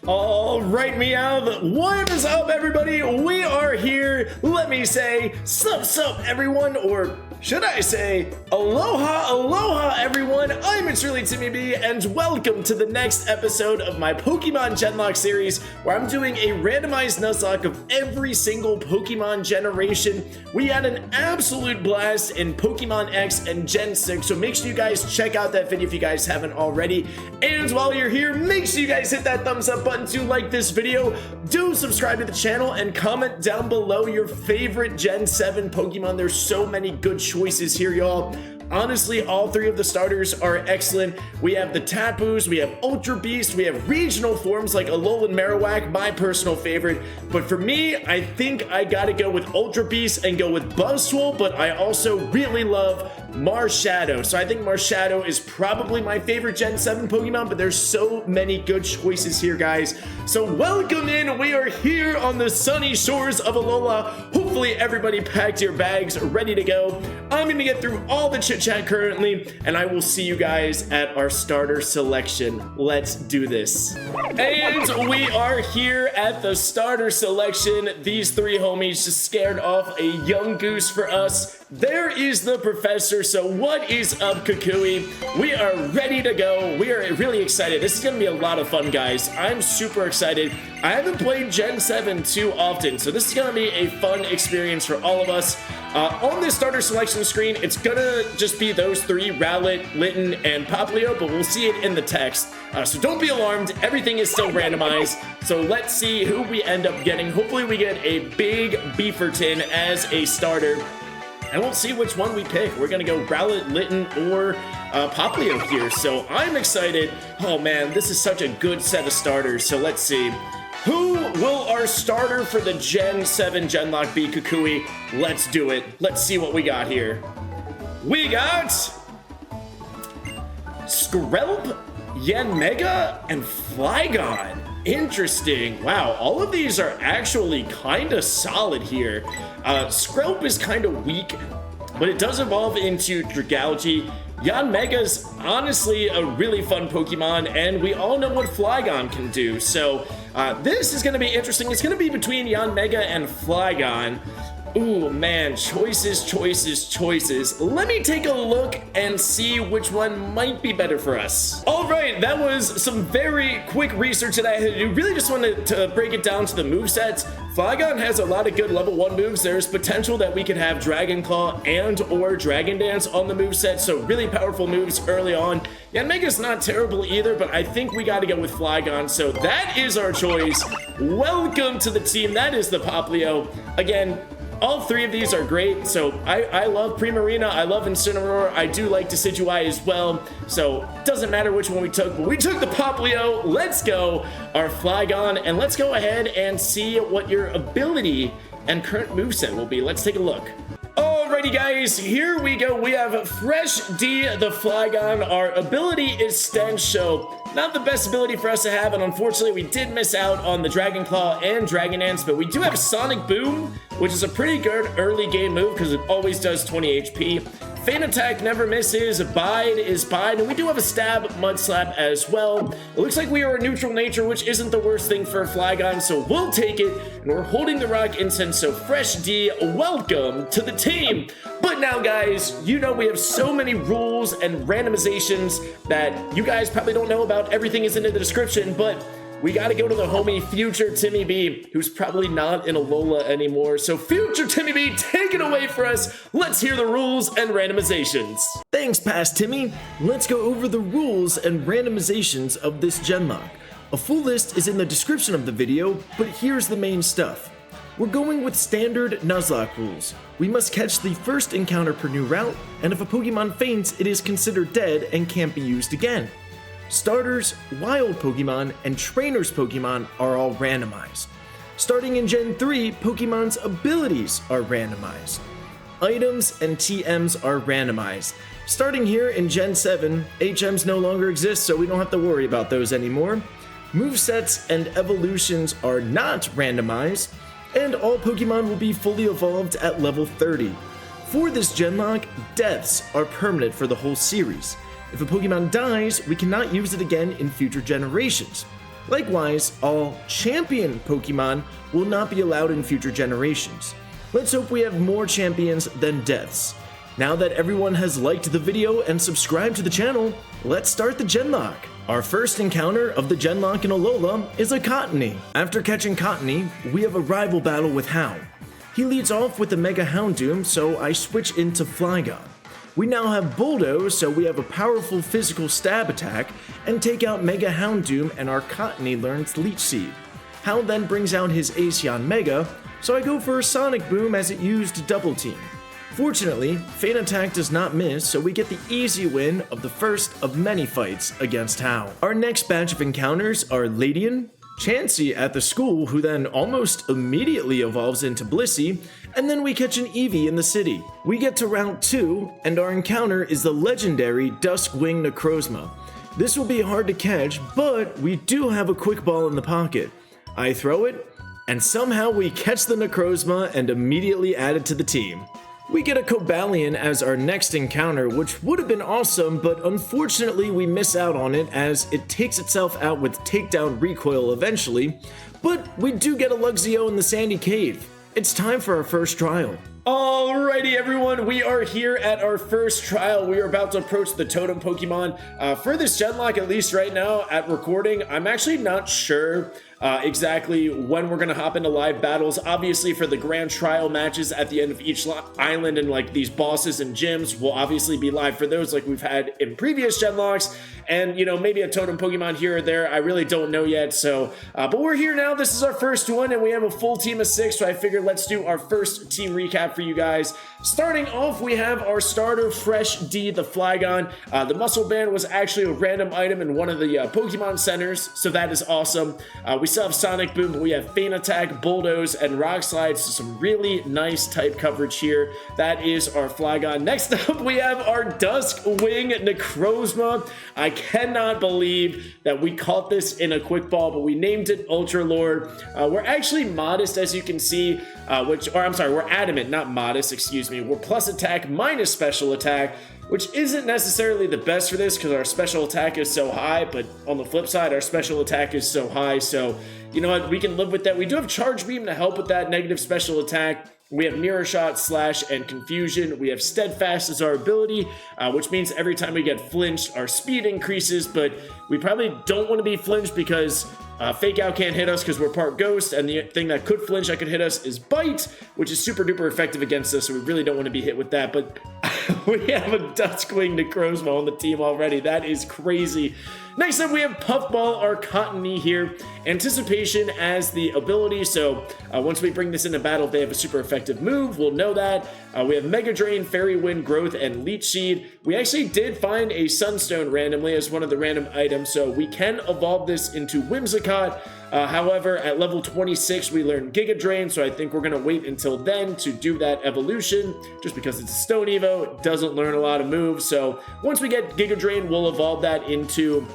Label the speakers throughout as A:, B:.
A: Alright, Meow, what is up, everybody? We are here. Let me say, sup, everyone, or should I say, aloha, everyone. I'm truly Timmy B, and welcome to the next episode of my Pokemon Genlock series, where I'm doing a randomized Nuzlocke of every single Pokemon generation. We had an absolute blast in Pokemon X and Gen 6, so make sure you guys check out that video if you guys haven't already. And while you're here, make sure you guys hit that thumbs up button to like this video. Do subscribe to the channel and comment down below your favorite Gen 7 Pokemon. There's so many good choices here, y'all. Honestly, all three of the starters are excellent. We have the Tapus, we have Ultra Beast, we have regional forms like Alolan Marowak, my personal favorite. But for me, I think I gotta go with Ultra Beast and go with Buzzwole, but I also really love Marshadow. So I think Marshadow is probably my favorite Gen 7 Pokemon, but there's so many good choices here, guys. So welcome in. We are here on the sunny shores of Alola. Hopefully everybody packed your bags, ready to go. I'm gonna get through all the chit-chat currently, and I will see you guys at our starter selection. Let's do this. And we are here at the starter selection. These three homies just scared off a young goose for us. There is the professor. So what is up, Kukui? We are ready to go. We are really excited. This is gonna be a lot of fun, guys. I'm super excited. I haven't played Gen 7 too often, so this is gonna be a fun experience for all of us. On this starter selection screen, it's gonna just be those three, Rowlet, Litten, and Popplio, but we'll see it in the text. So don't be alarmed, everything is still randomized. So let's see who we end up getting. Hopefully we get a big Beeferton as a starter. And we'll see which one we pick. We're gonna go Rowlet, Litten, or Popplio here. So I'm excited. Oh man, this is such a good set of starters. So let's see. Who will our starter for the Gen 7 Genlock be, Kukui? Let's do it. Let's see what we got here. We got Skrelp, Yanmega, and Flygon. Interesting. Wow, all of these are actually kind of solid here. Skrelp is kind of weak, but it does evolve into Dragalge. Yanmega's honestly a really fun Pokemon, and we all know what Flygon can do. So this is going to be interesting. It's going to be between Yanmega and Flygon. Ooh, man, choices. Let me take a look and see which one might be better for us. All right, that was some very quick research that I had to do. Really just wanted to break it down to the movesets. Flygon has a lot of good level 1 moves. There's potential that we could have Dragon Claw and or Dragon Dance on the moveset, so really powerful moves early on. Yanmega's not terrible either, but I think we got to go with Flygon, so that is our choice. Welcome to the team. That is the Popplio. Again, all three of these are great, so I love Primarina, I love Incineroar, I do like Decidueye as well, so doesn't matter which one we took, but we took the Popplio. Let's go, our Flygon, and let's go ahead and see what your ability and current moveset will be. Let's take a look. Alrighty guys, here we go. We have Fresh D, the Flygon. Our ability is Stench, so not the best ability for us to have, and unfortunately we did miss out on the Dragon Claw and Dragon Dance, but we do have Sonic Boom, which is a pretty good early game move because it always does 20 HP. Feint Attack never misses, Bide is Bide, and we do have a Stab, Mud Slap as well. It looks like we are a neutral nature, which isn't the worst thing for a Flygon, so we'll take it, and we're holding the Rock Incense, so Fresh D, welcome to the team. But now guys, you know we have so many rules and randomizations that you guys probably don't know about. Everything is in the description, but we gotta go to the homie Future Timmy B, who's probably not in Alola anymore. So Future Timmy B, take it away for us. Let's hear the rules and randomizations. Thanks, Past Timmy. Let's go over the rules and randomizations of this Genlock. A full list is in the description of the video, but here's the main stuff. We're going with standard Nuzlocke rules. We must catch the first encounter per new route, and if a Pokemon faints, it is considered dead and can't be used again. Starters, wild Pokemon, and trainers Pokemon are all randomized. Starting in Gen 3, Pokemon's abilities are randomized. Items and TMs are randomized. Starting here in Gen 7, HMs no longer exist, so we don't have to worry about those anymore. Movesets and evolutions are not randomized, and all Pokemon will be fully evolved at level 30. For this Genlock, deaths are permanent for the whole series. If a Pokemon dies, we cannot use it again in future generations.
B: Likewise, all champion Pokemon will not be allowed in future generations. Let's hope we have more champions than deaths. Now that everyone has liked the video and subscribed to the channel, let's start the Genlock. Our first encounter of the Genlock in Alola is a Cottonee. After catching Cottonee, we have a rival battle with Hound. He leads off with the Mega Houndoom, so I switch into Flygon. We now have Bulldoze, so we have a powerful physical stab attack, and take out Mega Houndoom and our Cottonee learns Leech Seed. Hound then brings out his Aeon Mega, so I go for a Sonic Boom as it used Double Team. Fortunately, Feint Attack does not miss, so we get the easy win of the first of many fights against Hound. Our next batch of encounters are Ladian, Chansey at the school, who then almost immediately evolves into Blissey, and then we catch an Eevee in the city. We get to round 2, and our encounter is the legendary Duskwing Necrozma. This will be hard to catch, but we do have a quick ball in the pocket. I throw it, and somehow we catch the Necrozma and immediately add it to the team. We get a Cobalion as our next encounter, which would have been awesome, but unfortunately we miss out on it as it takes itself out with Takedown Recoil eventually, but we do get a Luxio in the Sandy Cave. It's time for our first trial.
A: Alrighty everyone, we are here at our first trial. We are about to approach the Totem Pokemon. For this Genlock, at least right now at recording, I'm actually not sure exactly when we're gonna hop into live battles. Obviously for the grand trial matches at the end of each island and like these bosses and gyms, will obviously be live for those like we've had in previous Genlocks. And you know, maybe a Totem Pokemon here or there, I really don't know yet. So, but we're here now, this is our first one and we have a full team of 6. So I figured let's do our first team recap for you guys. Starting off, we have our starter, Fresh D, the Flygon. The Muscle Band was actually a random item in one of the Pokemon Centers, so that is awesome. We still have Sonic Boom, but we have Feint Attack, Bulldoze, and Rock Slide, so some really nice type coverage here. That is our Flygon. Next up, we have our Duskwing Necrozma. I cannot believe that we caught this in a quick ball, but we named it Ultra Lord. We're actually modest, as you can see, we're adamant, not modest, excuse me. We're plus attack minus special attack, which isn't necessarily the best for this because our special attack is so high, but on the flip side, our special attack is so high, so you know what, we can live with that. We do have Charge Beam to help with that negative special attack. We have Mirror Shot, Slash, and Confusion. We have Steadfast as our ability, which means every time we get flinched, our speed increases, but we probably don't want to be flinched because Fake Out can't hit us because we're part Ghost, and the thing that could flinch that could hit us is Bite, which is super duper effective against us, so we really don't want to be hit with that, but we have a Duskwing Necrozma on the team already. That is crazy. Next up, we have Puffball, our Cottonee here. Anticipation as the ability, so once we bring this into battle, if they have a super effective move, we'll know that. We have Mega Drain, Fairy Wind, Growth, and Leech Seed. We actually did find a Sunstone randomly as one of the random items, so we can evolve this into Whimsicott. However, at level 26, we learn Giga Drain, so I think we're going to wait until then to do that evolution, just because it's a Stone Evo, it doesn't learn a lot of moves, so once we get Giga Drain, we'll evolve that into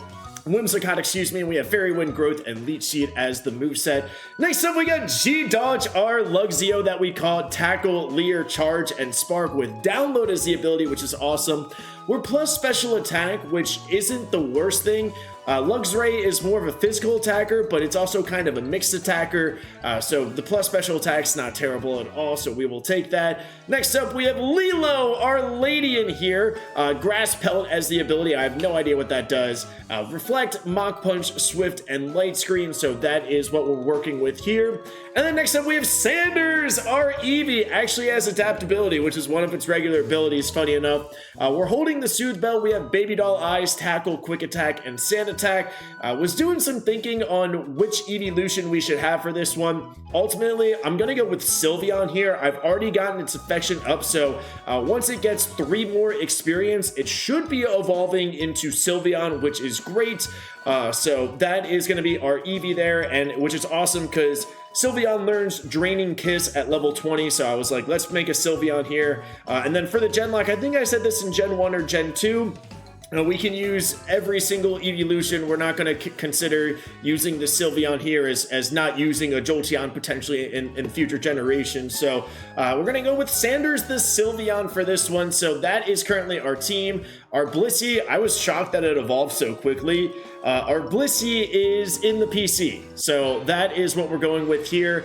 A: Whimsicott, excuse me, and we have Fairy Wind, Growth, and Leech Seed as the moveset. Next up, we got G-Dodge, our Luxio that we call Tackle, Leer, Charge, and Spark with Download as the ability, which is awesome. We're plus special attack, which isn't the worst thing. Luxray is more of a physical attacker, but it's also kind of a mixed attacker, so the plus special attack's not terrible at all, so we will take that. Next up, we have Lilo, our Ladian here. Grass Pellet as the ability. I have no idea what that does. Reflect, Mach Punch, Swift, and Light Screen, so that is what we're working with here. And then next up, we have Sanders, our Eevee. Actually has Adaptability, which is one of its regular abilities, funny enough. We're holding the Soothe Bell. We have Baby Doll Eyes, Tackle, Quick Attack, and Sand Attack. Was doing some thinking on which evolution we should have for this one. Ultimately, I'm going to go with Sylveon here. I've already gotten its affection up, so once it gets 3 more experience, it should be evolving into Sylveon, which is great. So that is going to be our Eevee there, and which is awesome because Sylveon learns Draining Kiss at level 20, so I was like, let's make a Sylveon here. And then for the Genlock, I think I said this in Gen 1 or Gen 2, We can use every single evolution. We're not going to consider using the Sylveon here as not using a Jolteon potentially in future generations. So we're going to go with Sanders the Sylveon for this one. So that is currently our team. Our Blissey, I was shocked that it evolved so quickly. Our Blissey is in the PC. So that is what we're going with here.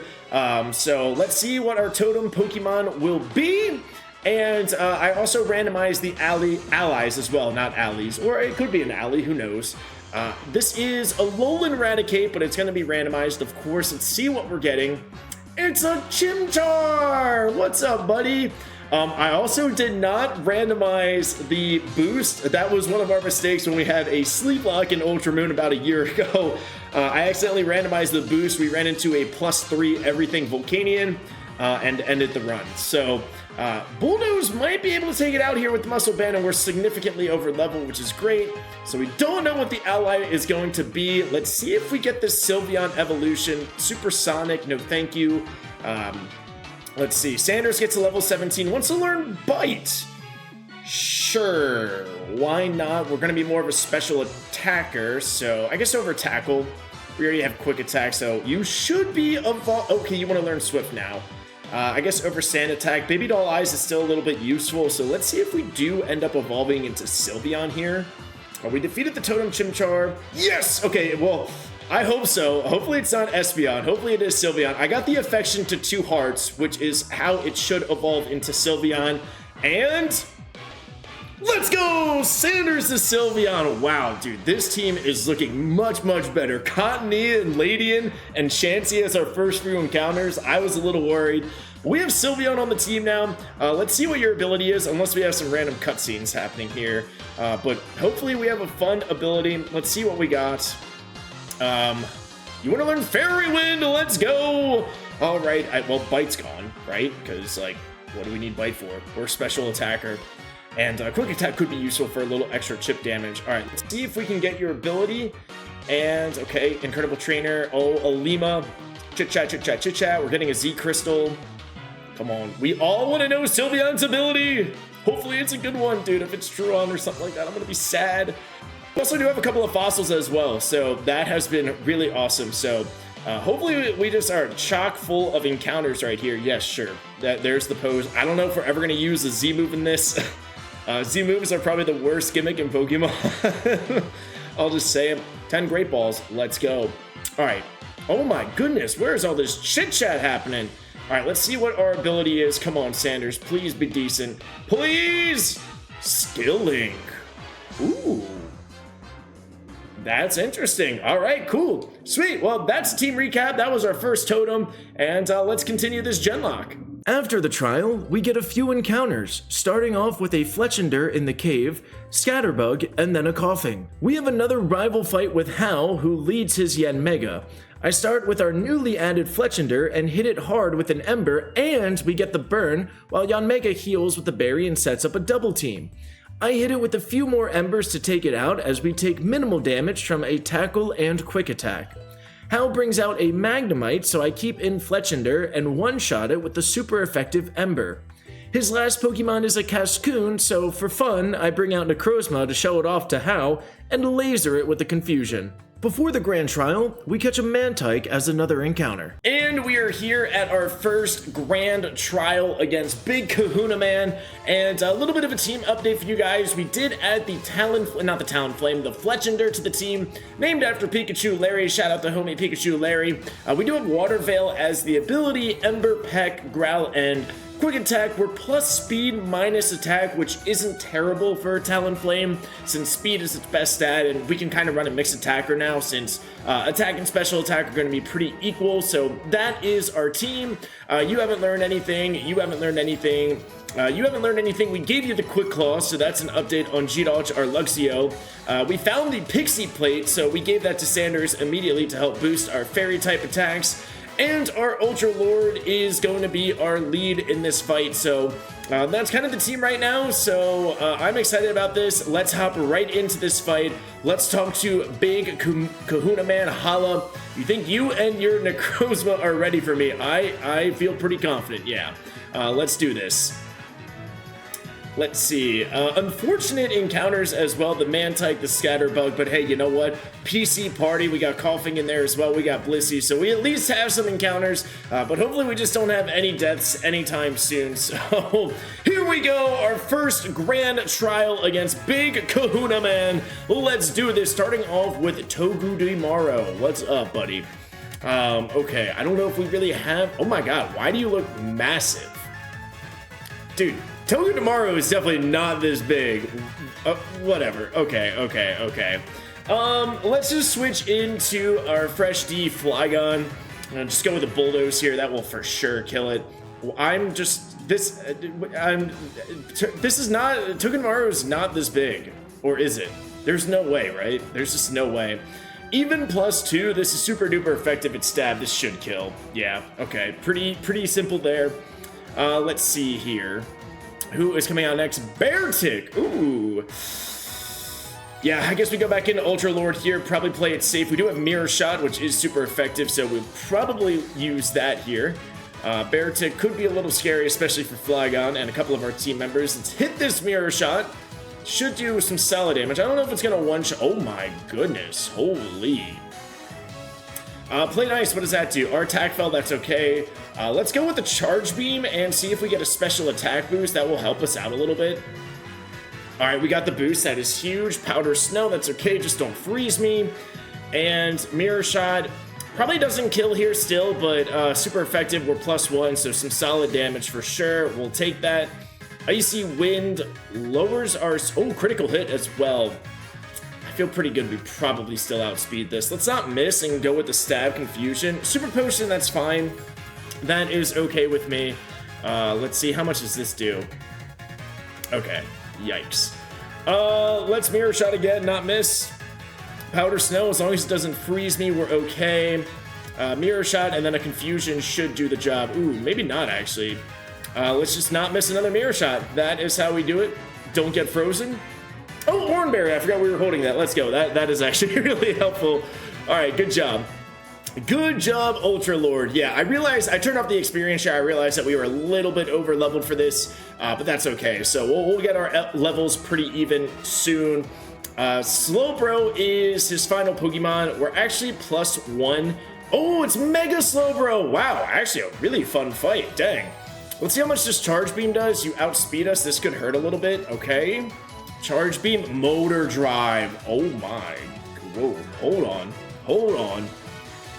A: So let's see what our totem Pokemon will be. And I also randomized the allies as well, not allies, or it could be an ally, who knows. This is a Alolan Raticate, but it's going to be randomized, of course. Let's see what we're getting. It's a Chimchar! What's up, buddy? I also did not randomize the boost. That was one of our mistakes when we had a Sleep Lock in Ultra Moon about a year ago. I accidentally randomized the boost. We ran into a +3 everything Volcanion and ended the run. So Bulldoze might be able to take it out here with Muscle Band, and we're significantly over level, which is great. So we don't know what the ally is going to be. Let's see if we get this Sylveon evolution. Supersonic, no thank you. Let's see, Sanders gets to level 17, wants to learn Bite. Sure, why not? We're gonna be more of a special attacker, so I guess over Tackle. We already have Quick Attack, so you should be okay, you wanna learn Swift now. I guess over Sand Attack, Baby Doll Eyes is still a little bit useful, so let's see if we do end up evolving into Sylveon here. We defeated the Totem Chimchar. Yes! Okay, well, I hope so. Hopefully it's not Espeon. Hopefully it is Sylveon. I got the affection to 2 hearts, which is how it should evolve into Sylveon. And let's go! Sanders the Sylveon. Wow, dude, this team is looking much, much better. Cottony and Ladian and Chansey as our first few encounters. I was a little worried. We have Sylveon on the team now. Let's see what your ability is, unless we have some random cutscenes happening here. But hopefully we have a fun ability. Let's see what we got. You want to learn Fairy Wind? Let's go! All right, well, Bite's gone, right? Because, like, what do we need Bite for? We're Special Attacker. And Quick Attack could be useful for a little extra chip damage. All right, let's see if we can get your ability. And, okay, Incredible Trainer. Oh, Alima. Chit-chat, chit-chat, chit-chat. We're getting a Z-Crystal. Come on. We all want to know Sylveon's ability. Hopefully it's a good one, dude. If it's Truon or something like that, I'm going to be sad. We also do have a couple of fossils as well, so that has been really awesome. So hopefully we just are chock full of encounters right here. Yes, sure. There's the pose. I don't know if we're ever going to use a Z-move in this. Z-moves are probably the worst gimmick in Pokemon. I'll just say it. 10 Great Balls. Let's go. All right. Oh my goodness. Where's all this chit-chat happening? All right, let's see what our ability is. Come on, Sanders. Please be decent. Please! Skill Link. Ooh. That's interesting. All right, cool. Sweet. Well, that's the team recap. That was our first totem. And let's continue this Genlock.
B: After the trial, we get a few encounters, starting off with a Fletchinder in the cave, Scatterbug, and then a Coughing. We have another rival fight with Hal, who leads his Yanmega. I start with our newly added Fletchinder and hit it hard with an Ember, and we get the burn, while Yanmega heals with the berry and sets up a double team. I hit it with a few more Embers to take it out, as we take minimal damage from a Tackle and Quick Attack. Hal brings out a Magnemite, so I keep in Fletchinder and one-shot it with the super effective Ember. His last Pokemon is a Cascoon, so for fun, I bring out Necrozma to show it off to Hal and laser it with the Confusion. Before the grand trial, we catch a Mantike as another encounter.
A: And we are here at our first grand trial against Big Kahuna Man. And a little bit of a team update for you guys. We did add the the Fletchinder to the team, named after Pikachu Larry. Shout out to homie Pikachu Larry. We do have Water Veil as the ability, Ember, Peck, Growl, and Quick Attack. We're plus speed minus attack, which isn't terrible for Talonflame, since speed is its best stat, and we can kind of run a mixed attacker now, since attack and special attack are going to be pretty equal. So that is our team. You haven't learned anything. You haven't learned anything. You haven't learned anything. We gave you the Quick Claw, so that's an update on G-Dodge, our Luxio. We found the Pixie Plate, so we gave that to Sanders immediately to help boost our Fairy-type attacks. And our Ultra Lord is going to be our lead in this fight, so that's kind of the team right now, so I'm excited about this. Let's hop right into this fight. Let's talk to Big Kahuna Man. Holla. You think you and your Necrozma are ready for me? I feel pretty confident, yeah. Let's do this. Let's see. Unfortunate encounters as well. The Mantike, the Scatterbug, but hey, you know what? PC Party, we got Coughing in there as well. We got Blissey, so we at least have some encounters, but hopefully we just don't have any deaths anytime soon. So here we go, our first grand trial against Big Kahuna Man. Let's do this, starting off with Togedemaru. What's up, buddy? Okay, I don't know if we really have... Oh my god, why do you look massive? Dude, Togedemaru is definitely not this big. Whatever. Okay. Let's just switch into our Fresh D Flygon. Just go with the Bulldoze here. That will for sure kill it. This is not... Togedemaru is not this big. Or is it? There's no way, right? There's just no way. Even +2, this is super duper effective at stab. This should kill. Yeah, okay. Pretty simple there. Let's see here. Who is coming out next? Beartic. Ooh. Yeah, I guess we go back into Ultra Lord here. Probably play it safe. We do have Mirror Shot, which is super effective, so we'll probably use that here. Beartic could be a little scary, especially for Flygon and a couple of our team members. Let's hit this Mirror Shot. Should do some solid damage. I don't know if it's going to one-shot. Oh my goodness. Holy. Play nice. What does that do? Our attack fell. That's okay. Let's go with the Charge Beam and see if we get a special attack boost. That will help us out a little bit. All right, we got the boost. That is huge. Powder Snow. That's okay. Just don't freeze me. And Mirror Shot probably doesn't kill here still, but super effective. We're +1, so some solid damage for sure. We'll take that. Icy Wind lowers our... Oh, critical hit as well. I feel pretty good. We probably still outspeed this. Let's not miss and go with the Stab Confusion. Super Potion, that's fine. That is okay with me. Let's see. How much does this do? Okay. Yikes. Let's Mirror Shot again. Not miss. Powder Snow. As long as it doesn't freeze me, we're okay. Mirror Shot and then a Confusion should do the job. Ooh, maybe not, actually. Let's just not miss another Mirror Shot. That is how we do it. Don't get frozen. Oh, Oranberry. I forgot we were holding that. Let's go. That is actually really helpful. All right, good job. Good job, Ultra Lord. Yeah, I realized, I turned off the experience share. I realized that we were a little bit over leveled for this, but that's okay. So we'll get our levels pretty even soon. Slowbro is his final Pokemon. We're actually +1. Oh, it's Mega Slowbro. Wow, actually a really fun fight. Dang. Let's see how much this Charge Beam does. You outspeed us. This could hurt a little bit. Okay. Charge Beam, Motor Drive. Oh my. Whoa, hold on.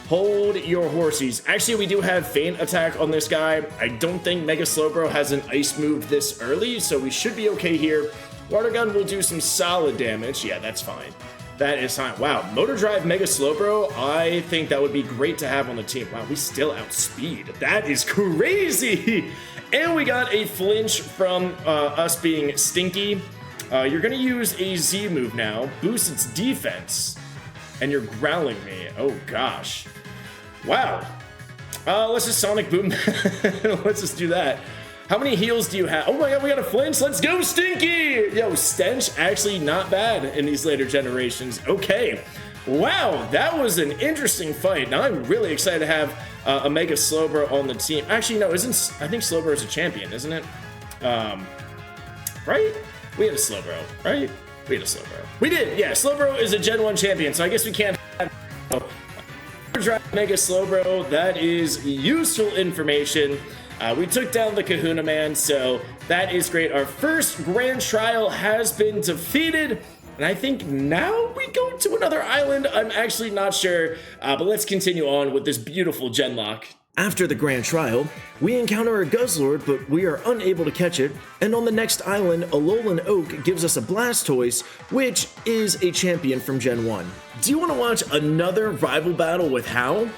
A: Hold your horsies. Actually, we do have Feint Attack on this guy. I don't think Mega Slowbro has an ice move this early, so we should be okay here. Water Gun will do some solid damage. Yeah, that's fine. That is fine. Wow, Motor Drive Mega Slowbro, I think that would be great to have on the team. Wow, we still outspeed. That is crazy. And we got a flinch from us being Stinky. You're going to use a Z move now. Boost its defense. And you're growling me. Oh, gosh. Wow. Let's just Sonic Boom. Let's just do that. How many heals do you have? Oh my god, we got a flinch. Let's go, Stinky! Yo, Stench, actually not bad in these later generations. Okay. Wow, that was an interesting fight. Now I'm really excited to have a Mega Slowbro on the team. Actually, no, I think Slowbro is a champion, isn't it? Right? We had a Slowbro, right? We had a Slowbro. We did, yeah. Slowbro is a Gen 1 champion, so I guess we can't have Mega Slowbro. That is useful information. We took down the Kahuna Man, so that is great. Our first grand trial has been defeated, and I think now we go to another island. I'm actually not sure, but let's continue on with this beautiful Genlock.
B: After the grand trial, we encounter a Guzzlord, but we are unable to catch it, and on the next island, Alolan Oak gives us a Blastoise, which is a champion from Gen 1. Do you want to watch another rival battle with Hau?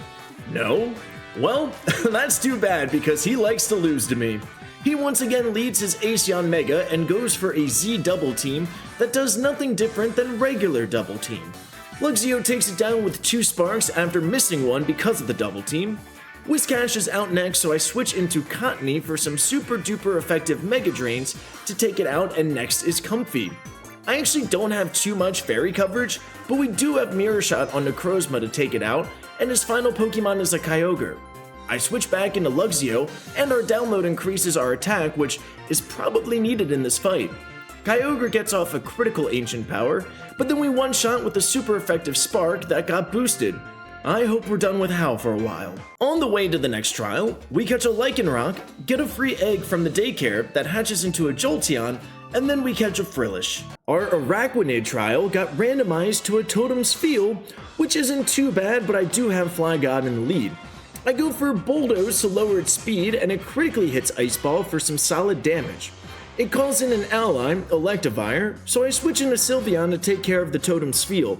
B: No? Well, that's too bad because he likes to lose to me. He once again leads his Aceon Mega and goes for a Z double team that does nothing different than regular double team. Luxio takes it down with 2 Sparks after missing one because of the double team. Whiscash is out next, so I switch into Cottony for some super duper effective Mega Drains to take it out, and next is Comfy. I actually don't have too much fairy coverage, but we do have Mirror Shot on Necrozma to take it out, and his final Pokemon is a Kyogre. I switch back into Luxio, and our download increases our attack, which is probably needed in this fight. Kyogre gets off a critical ancient power, but then we one-shot with a super effective spark that got boosted. I hope we're done with How for a while. On the way to the next trial, we catch a Lycanroc, get a free egg from the daycare that hatches into a Jolteon, and then we catch a Frillish. Our Araquanid trial got randomized to a Totem Spheal, which isn't too bad, but I do have Flygon in the lead. I go for Bulldoze to lower its speed, and it critically hits Ice Ball for some solid damage. It calls in an ally, Electivire, so I switch into Sylveon to take care of the Totem Spheal.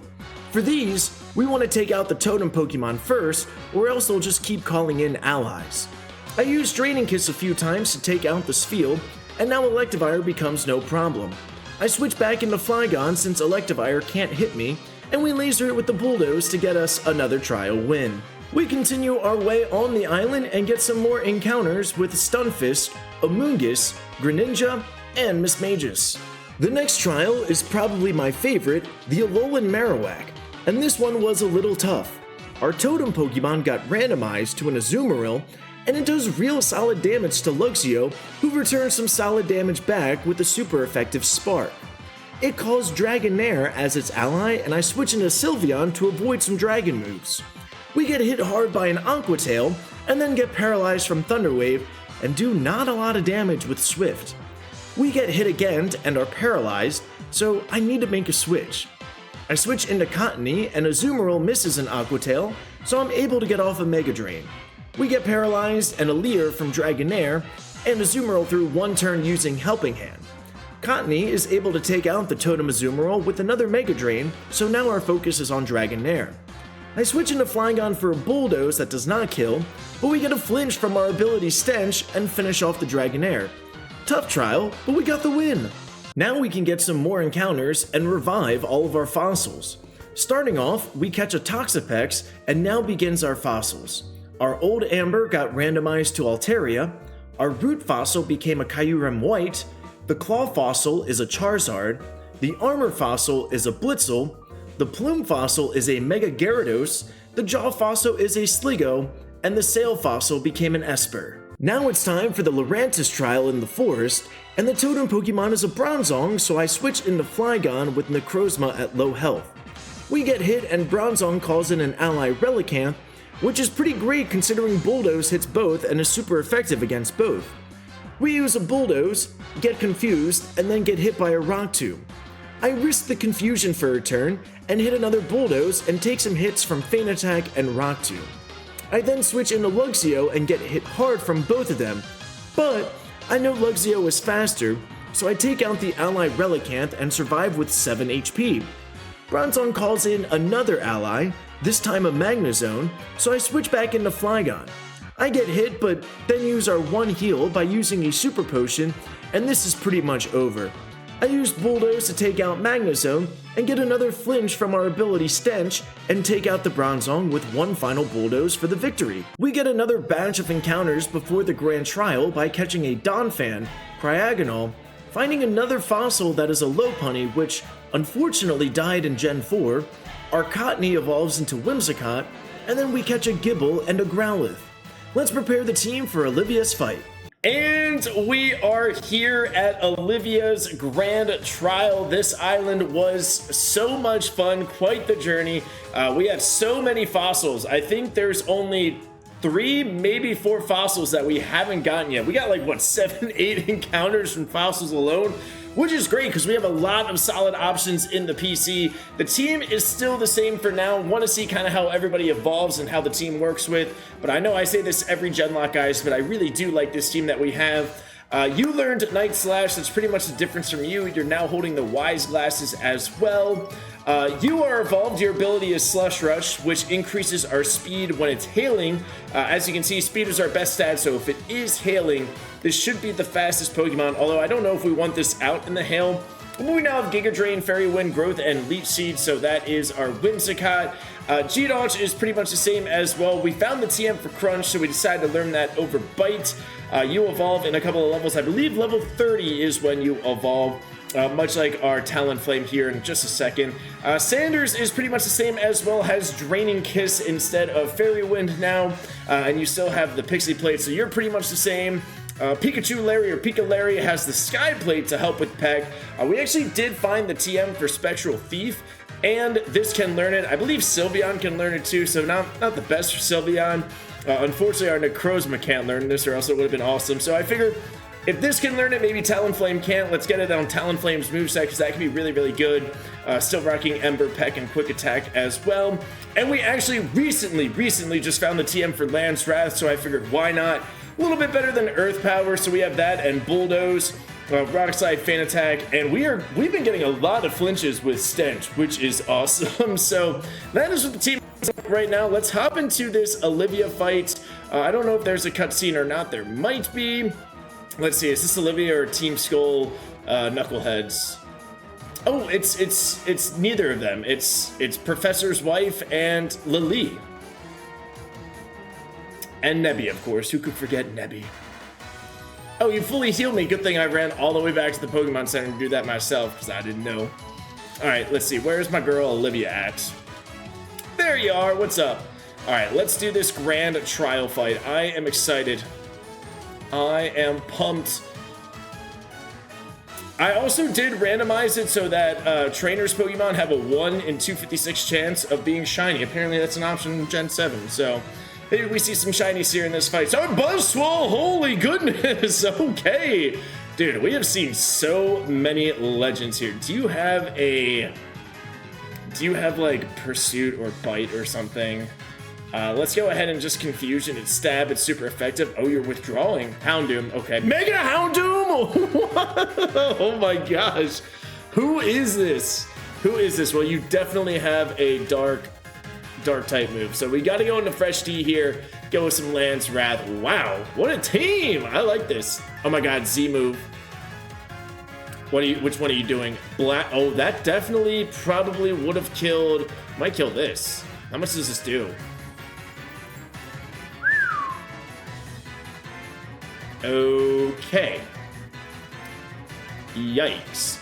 B: For these, we want to take out the Totem Pokemon first, or else they'll just keep calling in allies. I used Draining Kiss a few times to take out the Spheal, and now Electivire becomes no problem. I switch back into Flygon since Electivire can't hit me, and we laser it with the Bulldoze to get us another trial win. We continue our way on the island and get some more encounters with Stunfisk, Amoonguss, Greninja, and Mismagius. The next trial is probably my favorite, the Alolan Marowak, and this one was a little tough. Our Totem Pokemon got randomized to an Azumarill, and it does real solid damage to Luxio, who returns some solid damage back with a super effective Spark. It calls Dragonair as its ally, and I switch into Sylveon to avoid some dragon moves. We get hit hard by an Aqua Tail, and then get paralyzed from Thunder Wave, and do not a lot of damage with Swift. We get hit again and are paralyzed, so I need to make a switch. I switch into Cottony, and Azumarill misses an Aqua Tail, so I'm able to get off a Mega Drain. We get paralyzed and a Leer from Dragonair, and Azumarill through one turn using Helping Hand. Cottony is able to take out the Totem Azumarill with another Mega Drain, so now our focus is on Dragonair. I switch into Flygon for a Bulldoze that does not kill, but we get a flinch from our ability Stench and finish off the Dragonair. Tough trial, but we got the win! Now we can get some more encounters and revive all of our fossils. Starting off, we catch a Toxapex, and now begins our fossils. Our old Amber got randomized to Altaria, our Root fossil became a Kyurem White, the Claw fossil is a Charizard, the Armor fossil is a Blitzel, the Plume fossil is a Mega Gyarados, the Jaw fossil is a Sligo, and the Sail fossil became an Esper. Now it's time for the Lurantis trial in the forest, and the Totem Pokemon is a Bronzong, so I switch into Flygon with Necrozma at low health. We get hit and Bronzong calls in an ally Relicanth, which is pretty great considering Bulldoze hits both and is super effective against both. We use a Bulldoze, get confused, and then get hit by a Rock Tomb. I risk the confusion for a turn, and hit another Bulldoze and take some hits from Feint Attack and Rock Tomb. I then switch into Luxio and get hit hard from both of them, but I know Luxio is faster, so I take out the ally Relicanth and survive with 7 HP. Bronzong calls in another ally, this time a Magnezone, so I switch back into Flygon. I get hit, but then use our one heal by using a Super Potion, and this is pretty much over. I used Bulldoze to take out Magnezone and get another flinch from our ability Stench and take out the Bronzong with one final Bulldoze for the victory. We get another batch of encounters before the Grand Trial by catching a Donphan, Cryogonal, finding another fossil that is a Lopunny which unfortunately died in Gen 4, our Cottony evolves into Whimsicott, and then we catch a Gibble and a Growlithe. Let's prepare the team for Olivia's fight.
A: And we are here at Olivia's Grand Trial. This island was so much fun, quite the journey. We have so many fossils. I think there's only 3, maybe 4 fossils that we haven't gotten yet. We got like, what, 7, 8 encounters from fossils alone, which is great because we have a lot of solid options in the PC. The team is still the same for now. Want to see kind of how everybody evolves and how the team works with. But I know I say this every Genlock, guys, but I really do like this team that we have. You learned Night Slash. That's pretty much the difference from you. You're now holding the Wise Glasses as well. You are evolved. Your ability is Slush Rush, which increases our speed when it's hailing. As you can see, speed is our best stat, so if it is hailing, this should be the fastest Pokemon, although I don't know if we want this out in the hail. We now have Giga Drain, Fairy Wind, Growth, and Leech Seed, so that is our Whimsicott. Geodude is pretty much the same as well. We found the TM for Crunch, so we decided to learn that over Bite. You evolve in a couple of levels. I believe level 30 is when you evolve. Much like our Talonflame here in just a second. Sanders is pretty much the same as well, has Draining Kiss instead of Fairy Wind now, and you still have the Pixie Plate, so you're pretty much the same. Pikachu Larry or Pika Larry has the Sky Plate to help with Peck. We actually did find the TM for Spectral Thief, and this can learn it. I believe Sylveon can learn it too, so not the best for Sylveon. Unfortunately, our Necrozma can't learn this, or else it would have been awesome, so I figured if this can learn it, maybe Talonflame can't. Let's get it on Talonflame's moveset, because that can be really, really good. Still rocking Ember, Peck, and Quick Attack as well. And we actually recently just found the TM for Lance Wrath, so I figured why not? A little bit better than Earth Power, so we have that and Bulldoze, Rock Slide, Fan Attack, and we've been getting a lot of flinches with Stench, which is awesome. So that is what the team is right now. Let's hop into this Olivia fight. I don't know if there's a cutscene or not. There might be. Let's see, is this Olivia or Team Skull Knuckleheads? Oh, it's neither of them. It's Professor's wife and Lily. And Nebby, of course. Who could forget Nebby? Oh, you fully healed me. Good thing I ran all the way back to the Pokemon Center to do that myself, because I didn't know. Alright, let's see. Where's my girl Olivia at? There you are. What's up? Alright, let's do this grand trial fight. I am excited. I am pumped. I also did randomize it so that trainers Pokemon have a 1 in 256 chance of being shiny. Apparently that's an option in Gen 7, so maybe we see some shinies here in this fight. So Buzzwole, holy goodness, okay. Dude, we have seen so many legends here. Do you have like Pursuit or Bite or something? Let's go ahead and just Confusion and Stab. It's super effective. Oh, you're withdrawing. Houndoom. Okay. Mega Houndoom! Oh my gosh. Who is this? Who is this? Well, you definitely have a dark type move. So we got to go into Fresh Tea here. Go with some Lance Wrath. Wow. What a team. I like this. Oh my god. Z move. Which one are you doing? Oh, that definitely probably would have killed. Might kill this. How much does this do? Okay. Yikes.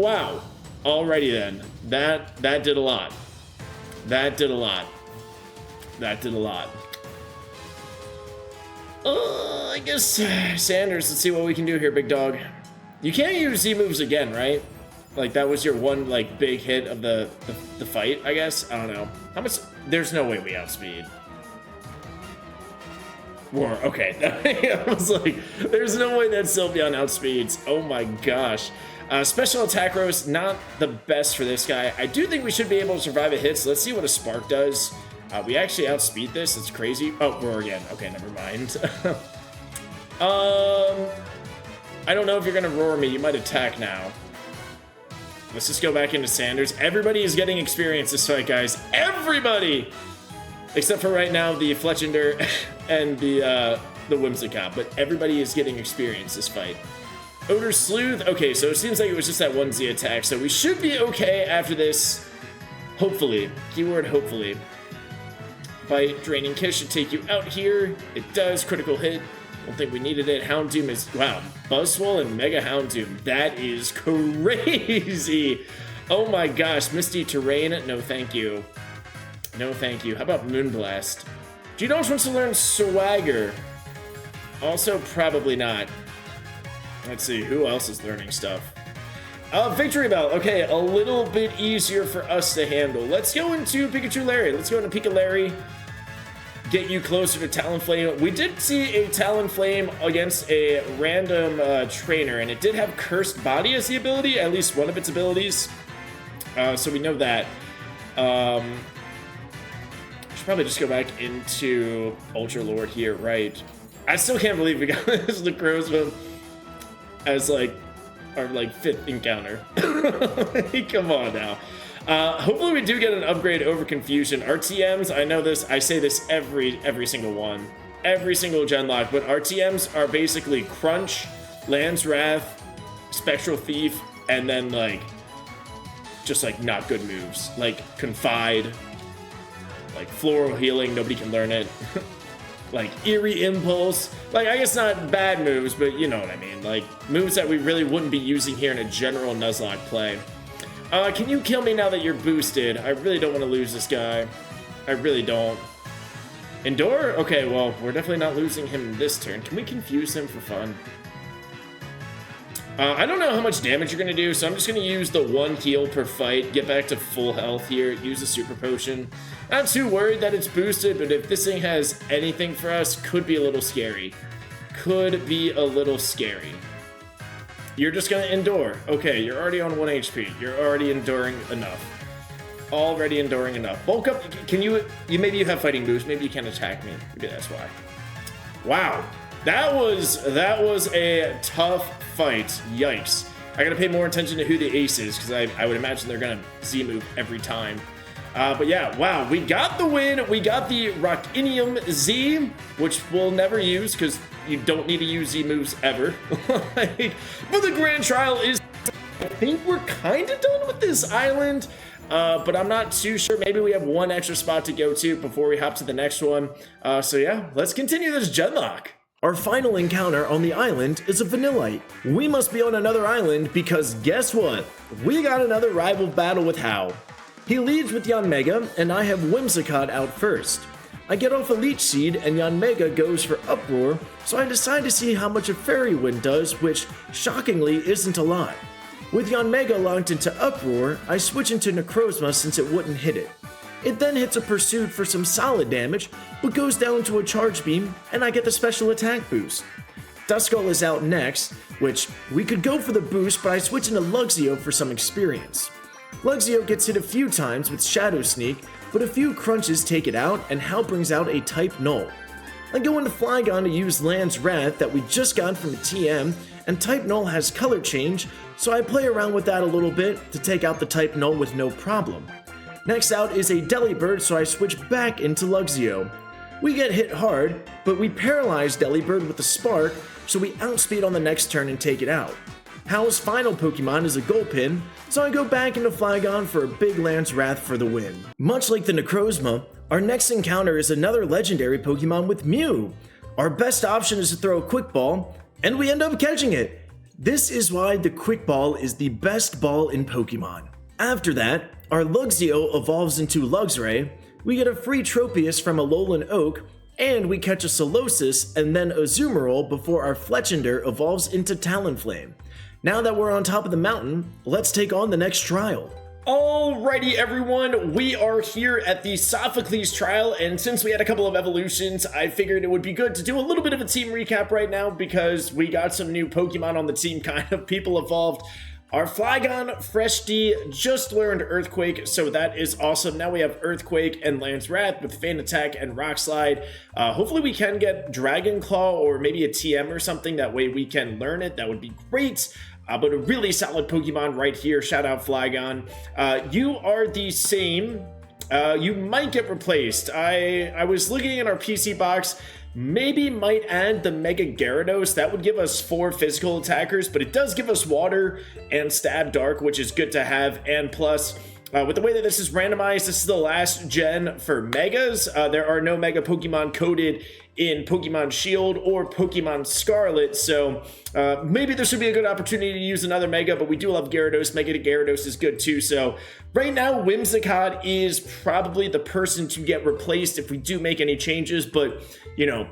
A: Wow. Alrighty then. That did a lot. That did a lot. I guess Sanders, let's see what we can do here, big dog. You can't use Z moves again, right? Like that was your one like big hit of the fight, I guess. I don't know. How much? There's no way we outspeed. War. Okay. I was like, there's no way that Sylveon outspeeds. Oh my gosh. Special attack roast, not the best for this guy. I do think we should be able to survive a hit, so let's see what a Spark does. We actually outspeed this. It's crazy. Oh, roar again. Okay, never mind. I don't know if you're gonna roar me. You might attack now. Let's just go back into Sanders. Everybody is getting experience this fight, guys. Everybody! Except for right now, the Fletchender and the Whimsicott. But everybody is getting experience this fight. Odor Sleuth. Okay, so it seems like it was just that one Z attack. So we should be okay after this. Hopefully. Keyword hopefully. Bite. Draining Kiss should take you out here. It does. Critical hit. Don't think we needed it. Houndoom is... Wow. Buzzwole and Mega Houndoom. That is crazy. Oh my gosh. Misty Terrain. No, thank you. No, thank you. How about Moonblast? Geodude wants to learn Swagger. Also, probably not. Let's see. Who else is learning stuff? Victory Bell. Okay, a little bit easier for us to handle. Let's go into Pikachu Larry. Let's go into Pika Larry. Get you closer to Talonflame. We did see a Talonflame against a random trainer, and it did have Cursed Body as the ability, at least one of its abilities. So we know that. Should probably just go back into Ultra Lord here, right? I still can't believe we got this Necrozma as like our like 5th encounter. Come on now. Hopefully we do get an upgrade over Confusion. RTMs, I know this, I say this every single one. Every single Genlock, but RTMs are basically Crunch, Lance Wrath, Spectral Thief, and then like just like not good moves, like Confide, like Floral Healing, nobody can learn it. Like Eerie Impulse, like I guess not bad moves, but you know what I mean, like moves that we really wouldn't be using here in a general Nuzlocke play. Can you kill me now that you're boosted? I really don't want to lose this guy. I really don't. Endure? Okay, well, we're definitely not losing him this turn. Can we confuse him for fun? I don't know how much damage you're going to do, so I'm just going to use the 1 heal per fight, get back to full health here, use a super potion. Not too worried that it's boosted, but if this thing has anything for us, could be a little scary. Could be a little scary. You're just going to endure. Okay, you're already on 1 HP. You're already enduring enough. Already enduring enough. Bulk up. Can you maybe you have fighting boost. Maybe you can't attack me. Maybe that's why. Wow. That was a tough fight. Yikes. I gotta pay more attention to who the ace is, because I would imagine they're gonna Z-move every time. But yeah, wow, we got the win. We got the Rockinium Z, which we'll never use, because you don't need to use Z-moves ever. But the Grand Trial is... I think we're kind of done with this island, but I'm not too sure. Maybe we have one extra spot to go to before we hop to the next one. So yeah, let's continue this Genlock.
B: Our final encounter on the island is a Vanillite. We must be on another island because guess what? We got another rival battle with How. He leads with Yanmega, and I have Whimsicott out first. I get off a Leech Seed, and Yanmega goes for Uproar, so I decide to see how much a Fairy Wind does, which, shockingly, isn't a lot. With Yanmega locked into Uproar, I switch into Necrozma since it wouldn't hit it. It then hits a Pursuit for some solid damage, but goes down to a Charge Beam, and I get the special attack boost. Duskull is out next, which we could go for the boost, but I switch into Luxio for some experience. Luxio gets hit a few times with Shadow Sneak, but a few crunches take it out, and Hal brings out a Type Null. I go into Flygon to use Land's Wrath that we just got from a TM, and Type Null has color change, so I play around with that a little bit to take out the Type Null with no problem. Next out is a Delibird, so I switch back into Luxio. We get hit hard, but we paralyze Delibird with a Spark, so we outspeed on the next turn and take it out. Hal's final Pokemon is a Gulpin, so I go back into Flygon for a big Lance Wrath for the win. Much like the Necrozma, our next encounter is another legendary Pokemon with Mew. Our best option is to throw a Quick Ball, and we end up catching it. This is why the Quick Ball is the best ball in Pokemon. After that, our Luxio evolves into Luxray, we get a free Tropius from Alolan Oak, and we catch a Solosis and then a Azumarill before our Fletchinder evolves into Talonflame. Now that we're on top of the mountain, let's take on the next trial.
A: Alrighty everyone, we are here at the Sophocles trial, and since we had a couple of evolutions, I figured it would be good to do a little bit of a team recap right now because we got some new Pokemon on the team, kind of people evolved. Our Flygon Freshty just learned Earthquake, so that is awesome. Now we have Earthquake and Lance Wrath with Feint Attack and Rock Slide. Hopefully we can get Dragon Claw or maybe a TM or something, that way we can learn it, that would be great. But a really solid Pokemon right here. Shout out Flygon. You are the same. You might get replaced. I was looking in our PC box. Maybe might add the Mega Gyarados. That would give us 4 physical attackers, but it does give us Water and Stab Dark, which is good to have. And plus, with the way that this is randomized, this is the last gen for Megas. There are no Mega Pokemon coded in Pokemon Shield or Pokemon Scarlet, so maybe this would be a good opportunity to use another Mega, but we do love Gyarados. Mega Gyarados is good too, so right now Whimsicott is probably the person to get replaced if we do make any changes, but, you know,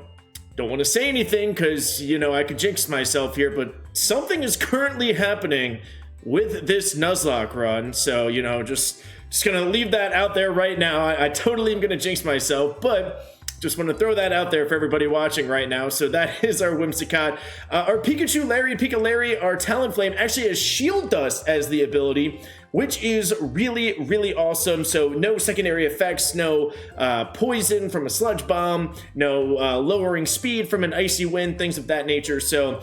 A: don't want to say anything because, you know, I could jinx myself here, but something is currently happening with this Nuzlocke run, so, you know, just gonna leave that out there right now. I totally am gonna jinx myself, but just want to throw that out there for everybody watching right now. So that is our Whimsicott. Our Pikachu Larry, our Talonflame actually has Shield Dust as the ability, which is really, really awesome. So no secondary effects, no poison from a Sludge Bomb, no lowering speed from an Icy Wind, things of that nature. So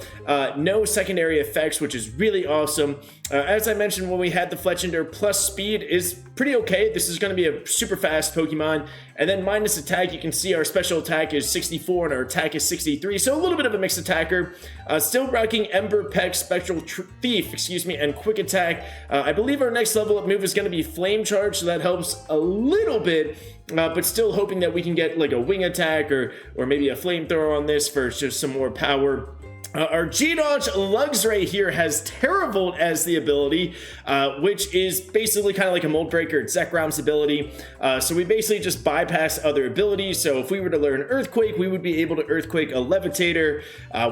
A: no secondary effects, which is really awesome. As I mentioned when we had the Fletchinder, plus speed is pretty okay. This is going to be a super fast Pokemon. And then minus attack, you can see our special attack is 64 and our attack is 63. So a little bit of a mixed attacker. Still rocking Ember Peck, Spectral Thief, and Quick Attack. I believe our next level up move is going to be Flame Charge, so that helps a little bit, but still hoping that we can get like a wing attack or maybe a flamethrower on this for just some more power. Our G-Dodge Luxray here has Terravolt as the ability, which is basically kind of like a Mold Breaker. It's Zekram's ability. So we basically just bypass other abilities. So if we were to learn Earthquake, we would be able to Earthquake a Levitator.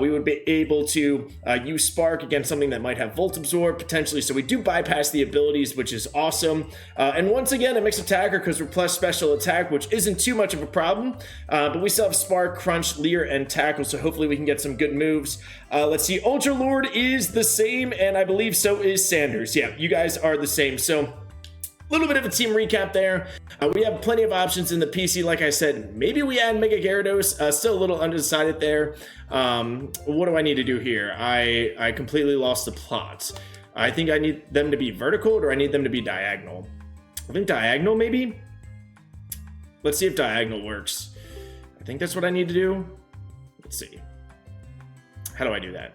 A: We would be able to use Spark against something that might have Volt Absorb potentially. So we do bypass the abilities, which is awesome. And once again, a mixed attacker because we're plus special attack, which isn't too much of a problem. But we still have Spark, Crunch, Leer, and Tackle. So hopefully we can get some good moves. Let's see, Ultra Lord is the same, and I believe so is Sanders. Yeah, you guys are the same. So a little bit of a team recap there. We have plenty of options in the PC. Like I said, maybe we add Mega Gyarados. Still a little undecided there. What do I need to do here? I completely lost the plot. I think I need them to be vertical, or I need them to be diagonal. I think diagonal, maybe? Let's see if diagonal works. I think that's what I need to do. Let's see. How do I do that?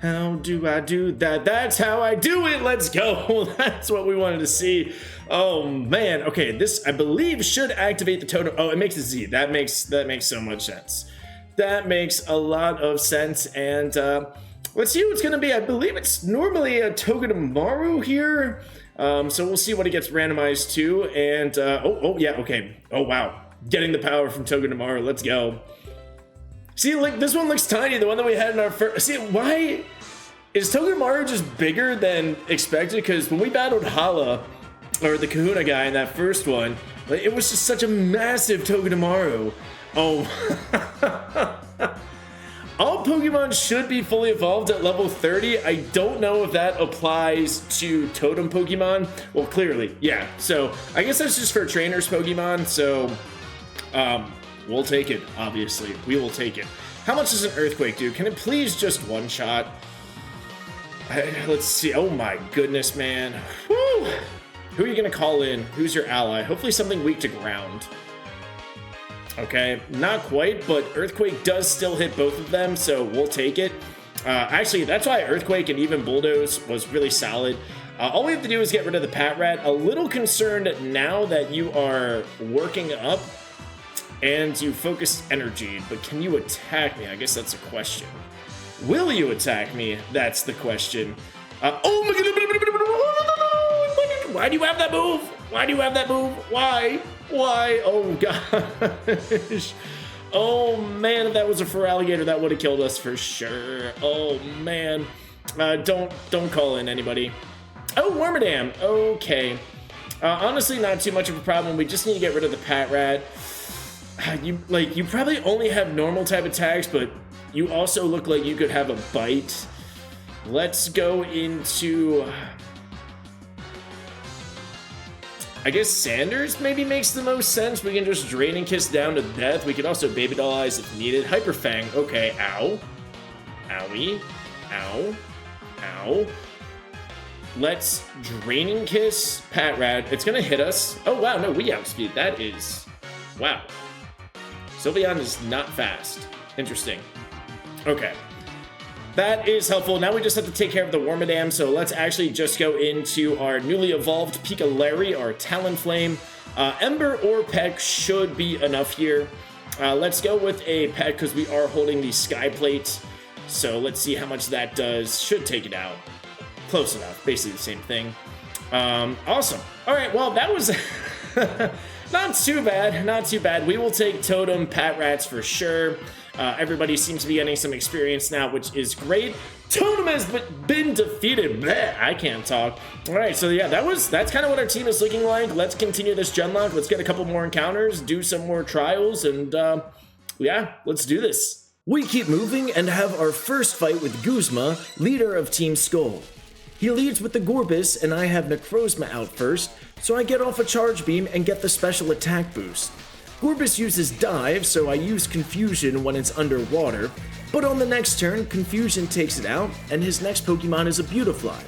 A: How do I do that? That's how I do it. Let's go. That's what we wanted to see. Oh man. Okay, this I believe should activate the totem. Oh, it makes a Z. That makes so much sense. That makes a lot of sense. And let's see who it's gonna be. I believe it's normally a Togedemaru here. So we'll see what it gets randomized to. And oh yeah. Okay. Oh wow. Getting the power from Togedemaru. Let's go. See, like, this one looks tiny, the one that we had in our first... See, why... Is Togedemaru just bigger than expected? Because when we battled Hala, or the Kahuna guy in that first one, like, it was just such a massive Togedemaru. Oh. All Pokemon should be fully evolved at level 30. I don't know if that applies to Totem Pokemon. Well, clearly, yeah. So, I guess that's just for Trainers Pokemon, so... We'll take it, obviously. We will take it. How much does an Earthquake do? Can it please just one-shot? Let's see. Oh my goodness, man. Woo! Who are you going to call in? Who's your ally? Hopefully something weak to ground. Okay, not quite, but Earthquake does still hit both of them, so we'll take it. Actually, that's why Earthquake and even Bulldoze was really solid. All we have to do is get rid of the Patrat. A little concerned now that you are working up and you focus energy, but can you attack me? I guess that's a question. Will you attack me? That's the question. Oh my god! Why do you have that move? Why do you have that move? Why? Why? Oh gosh. Oh man, if that was a Feraligatr, that would have killed us for sure. Oh man. Don't call in anybody. Oh, Wormadam. Okay. Honestly, not too much of a problem. We just need to get rid of the Patrat. You probably only have normal type attacks, but you also look like you could have a bite. Let's go into... I guess Sanders maybe makes the most sense. We can just Draining Kiss down to death. We could also Baby Doll Eyes if needed. Hyper Fang. Okay, ow. Owie. Ow. Ow. Let's Draining Kiss Patrat. It's gonna hit us. Oh wow, no, we outspeed. That is... Wow. Sylveon is not fast. Interesting. Okay. That is helpful. Now we just have to take care of the Wormadam, so let's actually just go into our newly evolved Pika-Larry, our Talonflame. Ember or Peck should be enough here. Let's go with a Peck because we are holding the Sky Plate. So let's see how much that does. Should take it out. Close enough. Basically the same thing. Awesome. All right, well, that was... Not too bad, not too bad. We will take Totem Patrats for sure. Everybody seems to be getting some experience now, which is great. Totem has been defeated. Bleh, I can't talk. All right, so yeah, that's kind of what our team is looking like. Let's continue this Genlock. Let's get a couple more encounters, do some more trials, and yeah, let's do this.
B: We keep moving and have our first fight with Guzma, leader of Team Skull. He leads with the Gorbis, and I have Necrozma out first, so I get off a Charge Beam and get the special attack boost. Gorbis uses Dive, so I use Confusion when it's underwater, but on the next turn, Confusion takes it out, and his next Pokemon is a Beautifly.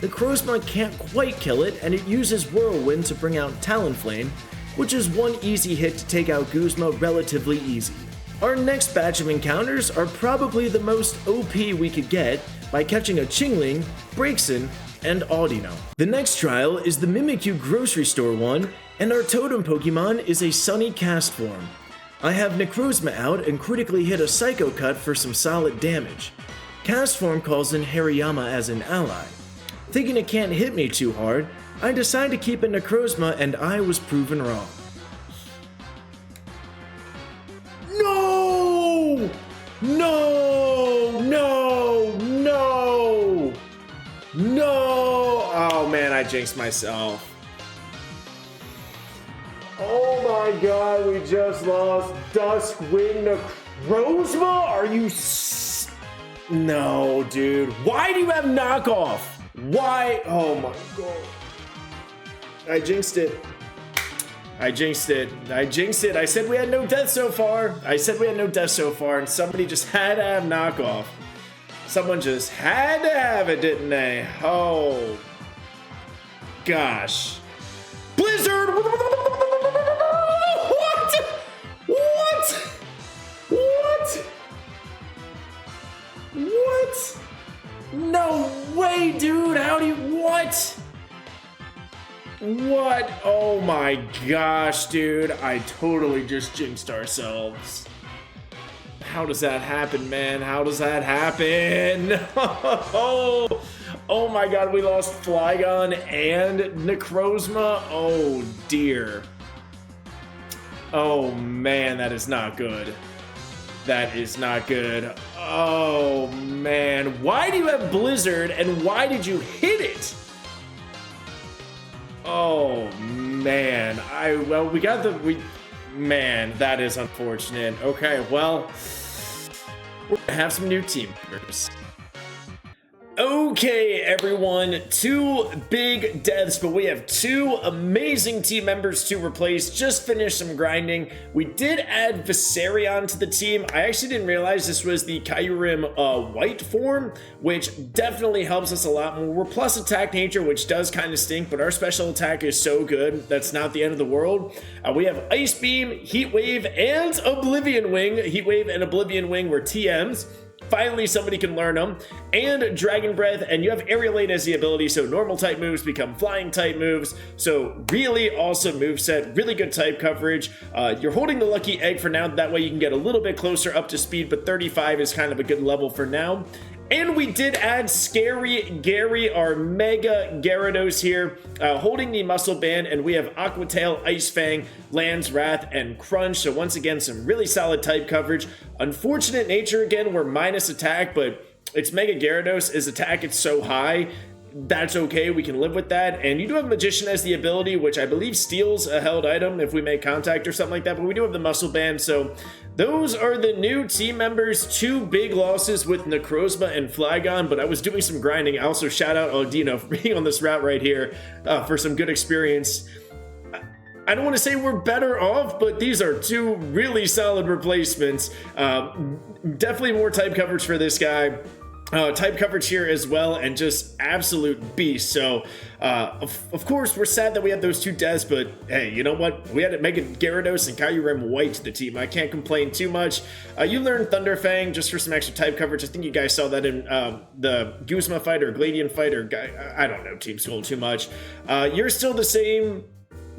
B: Necrozma can't quite kill it, and it uses Whirlwind to bring out Talonflame, which is one easy hit to take out Guzma relatively easy. Our next batch of encounters are probably the most OP we could get by catching a Chingling, Braixen, and Audino. The next trial is the Mimikyu grocery store one, and our totem Pokemon is a Sunny Castform. I have Necrozma out and critically hit a Psycho Cut for some solid damage. Castform calls in Hariyama as an ally. Thinking it can't hit me too hard, I decide to keep it Necrozma, and I was proven wrong. No! No! No! No! No! Oh man, I jinxed myself. Oh my god, we just lost Duskwing Necrozma? Are you No, dude. Why do you have knockoff? Why? Oh my god. I jinxed it. I jinxed it. I jinxed it. I said we had no death so far. And somebody just had to have knockoff. Someone just had to have it, didn't they? Oh. Gosh. Blizzard! What? What? What? What? No way, dude. How do you... What? What? Oh my gosh, dude. I totally just jinxed ourselves. How does that happen, man? How does that happen? Oh my god, we lost Flygon and Necrozma? Oh dear. Oh man, that is not good. That is not good. Oh man. Why do you have Blizzard and why did you hit it? Oh man. Man, that is unfortunate. Okay, well, we're gonna have some new team members. Okay, everyone, 2 big deaths, but we have 2 amazing team members to replace. Just finished some grinding. We did add Viserion to the team. I actually didn't realize this was the Kyurem white form, which definitely helps us a lot more. We're plus attack nature, which does kind of stink, but our special attack is so good. That's not the end of the world. We have Ice Beam, Heat Wave, and Oblivion Wing. Heat Wave and Oblivion Wing were TMs. Finally, somebody can learn them. And Dragon Breath, and you have Aerialate as the ability, so normal type moves become flying type moves. So really awesome moveset, really good type coverage. You're holding the Lucky Egg for now, that way you can get a little bit closer up to speed, but 35 is kind of a good level for now. And we did add Scary Gary, our Mega Gyarados here, holding the Muscle Band, and we have Aqua Tail, Ice Fang, Land's Wrath, and Crunch. So once again, some really solid type coverage. Unfortunate nature again, we're minus attack, but it's Mega Gyarados. His attack is so high. That's okay, we can live with that. And you do have Magician as the ability, which I believe steals a held item if we make contact or something like that, but we do have the Muscle Band, so those are the new team members. 2 big losses with Necrozma and Flygon, but I was doing some grinding. I also shout out Audino for being on this route right here for some good experience. I don't want to say we're better off, but these are 2 really solid replacements. Definitely more type coverage for this guy. Type coverage here as well, and just absolute beast. So of course we're sad that we had those 2 deaths, but hey, you know what, we had to make it Gyarados and Kyurem white to the team. I can't complain too much. You learned Thunderfang just for some extra type coverage. I think you guys saw that in the Guzma fight or Gladian fight, or I don't know Team Skull too much. You're still the same.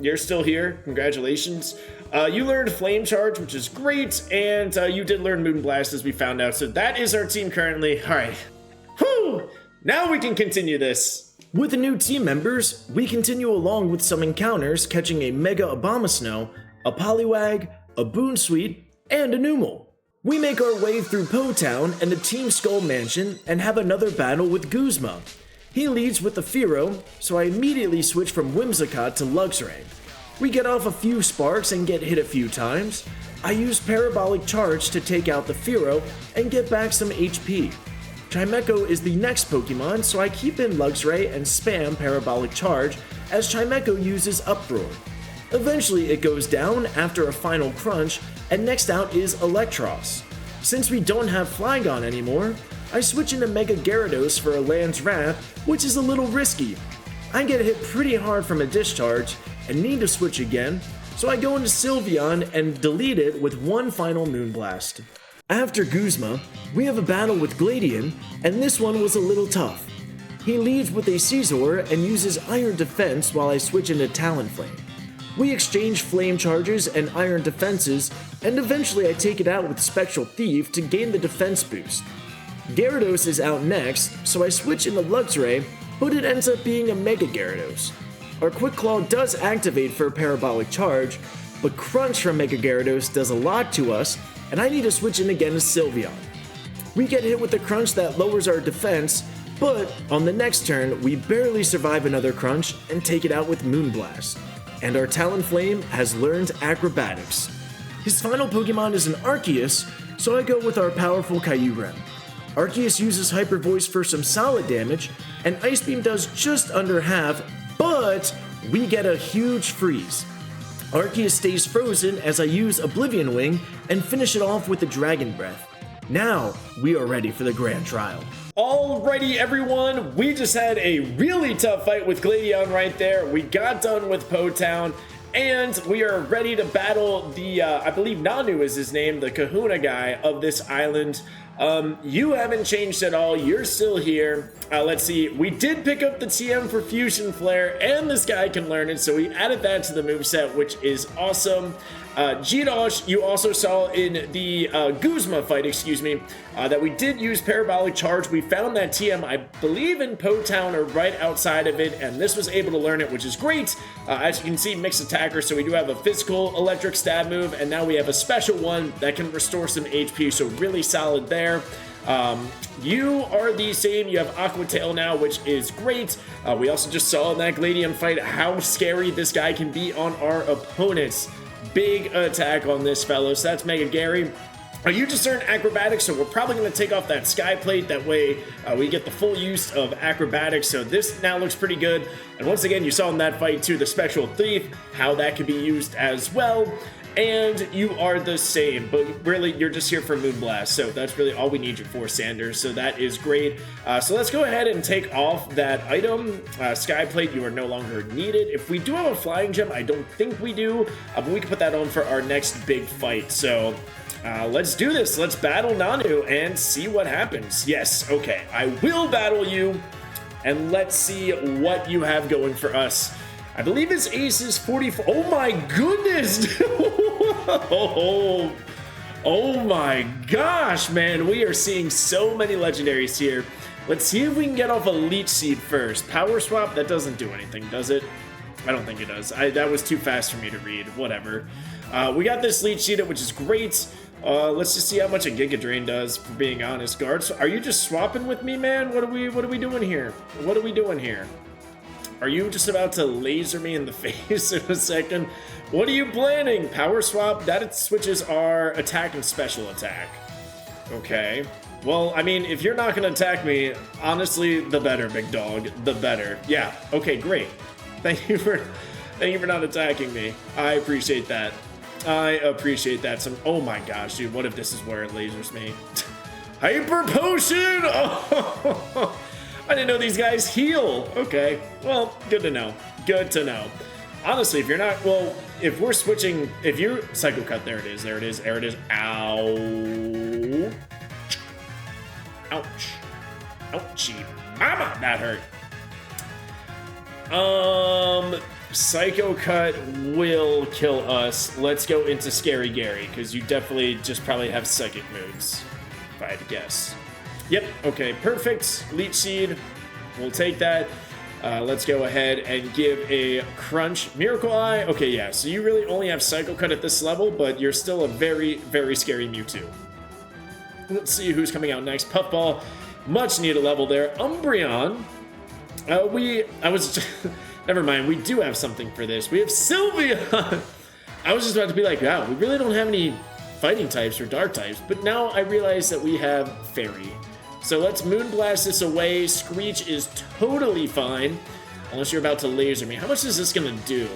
B: You're still here. Congratulations. You learned Flame Charge, which is great, and you did learn Moonblast, as we found out. So that is our team currently. All right. Whew! Now we can continue this. With the new team members, we continue along with some encounters, catching a Mega Abomasnow, a Poliwag, a Boonsweet, and a Numel. We make our way through Po Town and the Team Skull Mansion and have another battle with Guzma. He leads with the Fearow, so I immediately switch from Whimsicott to Luxray. We get off a few sparks and get hit a few times. I use Parabolic Charge to take out the Fearow and get back some HP. Chimecho is the next Pokemon, so I keep in Luxray and spam Parabolic Charge as Chimecho uses Uproar. Eventually it goes down after a final crunch, and next out is Electros. Since we don't have Flygon anymore, I switch into Mega Gyarados for a Land's Wrath, which is a little risky. I get hit pretty hard from a discharge and need to switch again, so I go into Sylveon and delete it with one final Moonblast. After Guzma, we have a battle with Gladian, and this one was a little tough. He leads with a Scizor and uses Iron Defense while I switch into Talonflame. We exchange Flame Charges and Iron Defenses, and eventually I take it out with Spectral Thief to gain the defense boost. Gyarados is out next, so I switch into Luxray, but it ends up being a Mega Gyarados. Our Quick Claw does activate for a Parabolic Charge, but Crunch from Mega Gyarados does a lot to us, and I need to switch in again to Sylveon. We get hit with a Crunch that lowers our defense, but on the next turn, we barely survive another Crunch and take it out with Moonblast. And our Talonflame has learned Acrobatics. His final Pokemon is an Arceus, so I go with our powerful Kyurem. Arceus uses Hyper Voice for some solid damage, and Ice Beam does just under half, but we get a huge freeze. Arceus stays frozen as I use Oblivion Wing and finish it off with the Dragon Breath. Now, we are ready for the Grand Trial.
A: Alrighty everyone, we just had a really tough fight with Gladion right there. We got done with Po-Town, and we are ready to battle the, I believe Nanu is his name, the Kahuna guy of this island. You haven't changed at all, you're still here. Let's see, we did pick up the TM for Fusion Flare, and this guy can learn it, so we added that to the moveset, which is awesome. G-Dosh, you also saw in the Guzma fight, that we did use Parabolic Charge. We found that TM, I believe, in Po-Town or right outside of it, and this was able to learn it, which is great. As you can see, mixed attacker, so we do have a physical electric stab move, and now we have a special one that can restore some HP, so really solid there. You are the same, you have Aqua Tail now, which is great. We also just saw in that Gladion fight how scary this guy can be on our opponents. Big attack on this fellow, so that's Mega Gary. You just earned Acrobatics, so we're probably going to take off that Sky Plate. That way we get the full use of Acrobatics, so this now looks pretty good. And once again, you saw in that fight too, the Spectral Thief, how that can be used as well. And you are the same, but really you're just here for Moonblast, so that's really all we need you for, Sanders, so that is great. So let's go ahead and take off that item. Sky Plate, you are no longer needed. If we do have a Flying Gem, I don't think we do, but we can put that on for our next big fight. So let's do this. Let's battle Nanu and see what happens. Yes, okay, I will battle you, and let's see what you have going for us. I believe his ace is 44. Oh my goodness! Oh my gosh, man. We are seeing so many legendaries here. Let's see if we can get off a Leech Seed first. Power Swap, that doesn't do anything, does it? I don't think it does. That was too fast for me to read. Whatever. We got this Leech Seed, which is great. Let's just see how much a Giga Drain does, for being honest. Guards, are you just swapping with me, man? What are we doing here? What are we doing here? Are you just about to laser me in the face in a second? What are you planning? Power Swap? That switches our attack and special attack. Okay. Well, I mean, if you're not going to attack me, honestly, the better, big dog. The better. Yeah. Okay, great. Thank you for not attacking me. I appreciate that. I appreciate that. Oh my gosh, dude. What if this is where it lasers me? Hyper Potion! Oh! I didn't know these guys heal. Okay, well, good to know. Good to know. Honestly, if you're not, well, if we're switching, if you're Psycho Cut, there it is. Ow. Ouch. Ouchie. Mama, that hurt. Psycho Cut will kill us. Let's go into Scary Gary, because you definitely just probably have psychic moves, if I had to guess. Yep, okay, perfect. Leech Seed, we'll take that. Let's go ahead and give a Crunch. Miracle Eye, okay, yeah, so you really only have Psycho Cut at this level, but you're still a very, very scary Mewtwo. Let's see who's coming out next. Puffball, much needed level there. Umbreon, never mind, we do have something for this. We have Sylveon. I was just about to be like, wow, we really don't have any fighting types or dark types, but now I realize that we have Fairy. So let's Moonblast this away. Screech is totally fine, unless you're about to laser me. How much is this gonna do?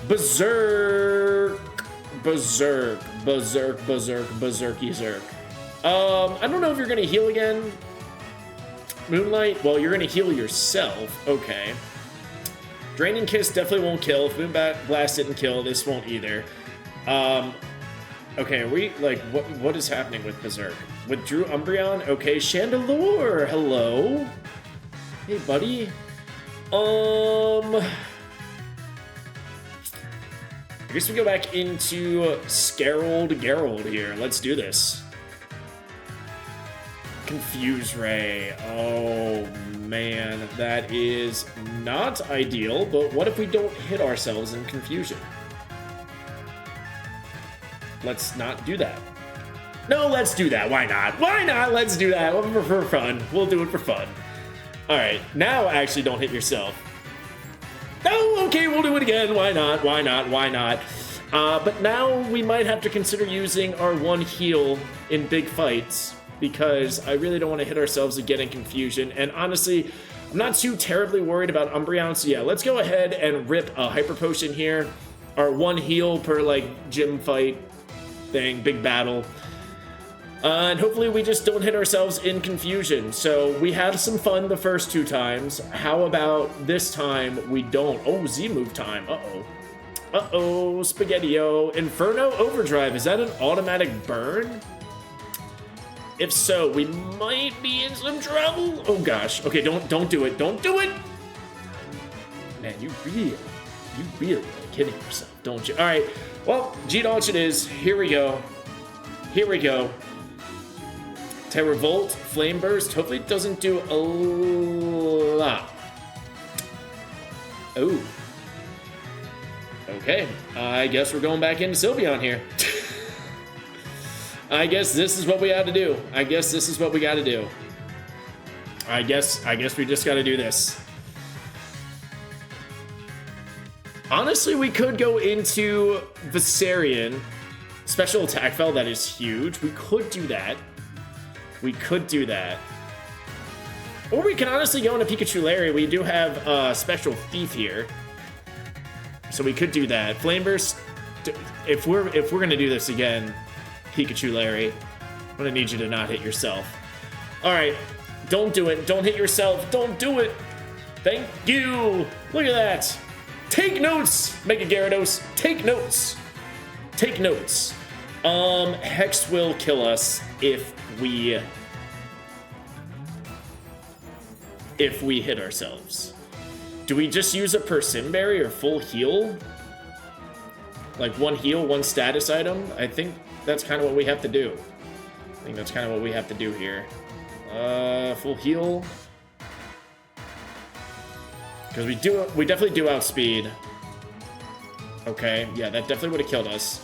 A: Berserk. I don't know if you're gonna heal again. Moonlight, well, you're gonna heal yourself. Okay. Draining Kiss definitely won't kill. If Moonblast didn't kill, this won't either. Okay, are we, like, what is happening with Berserk? Withdrew Umbreon? Okay, Chandelure, hello? Hey, buddy. I guess we go back into Gerald here. Let's do this. Confuse Ray. Oh, man, that is not ideal, but what if we don't hit ourselves in confusion? Let's not do that. No, let's do that. Why not? Why not? Let's do that for fun. We'll do it for fun. All right, now actually don't hit yourself. Oh, okay, we'll do it again. Why not? Why not? Why not? But now we might have to consider using our one heal in big fights because I really don't want to hit ourselves again in confusion. And honestly, I'm not too terribly worried about Umbreon. So yeah, let's go ahead and rip a Hyper Potion here. Our one heal per like gym fight thing, big battle. And hopefully we just don't hit ourselves in confusion. So we had some fun the first 2 times. How about this time we don't? Oh, Z-move time. Uh-oh. Uh-oh, Spaghetti-O. Inferno Overdrive, is that an automatic burn? If so, we might be in some trouble. Oh gosh. Okay, don't do it. Don't do it! Man, you really are kidding yourself, don't you? All right, well, G-Dodge it is. Here we go. Here we go. Terravolt, Flame Burst. Hopefully it doesn't do a lot. Oh. Okay, I guess we're going back into Sylveon here. I guess this is what we had to do. I guess this is what we got to do. I guess we just got to do this. Honestly, we could go into Viserion. Special attack fell, that is huge. We could do that. We could do that. Or we can honestly go into Pikachu Larry. We do have Special Thief here. So we could do that. Flame Burst, if we're gonna do this again, Pikachu Larry, I'm gonna need you to not hit yourself. All right, don't do it. Don't hit yourself. Don't do it. Thank you. Look at that. Take notes, Mega-Gyarados. Take notes. Take notes. Hex will kill us if we hit ourselves. Do we just use a Persian Berry or full heal? Like one heal, one status item? I think that's kind of what we have to do. I think that's kind of what we have to do here. Full heal. Because we definitely do outspeed. Okay, yeah, that definitely would have killed us.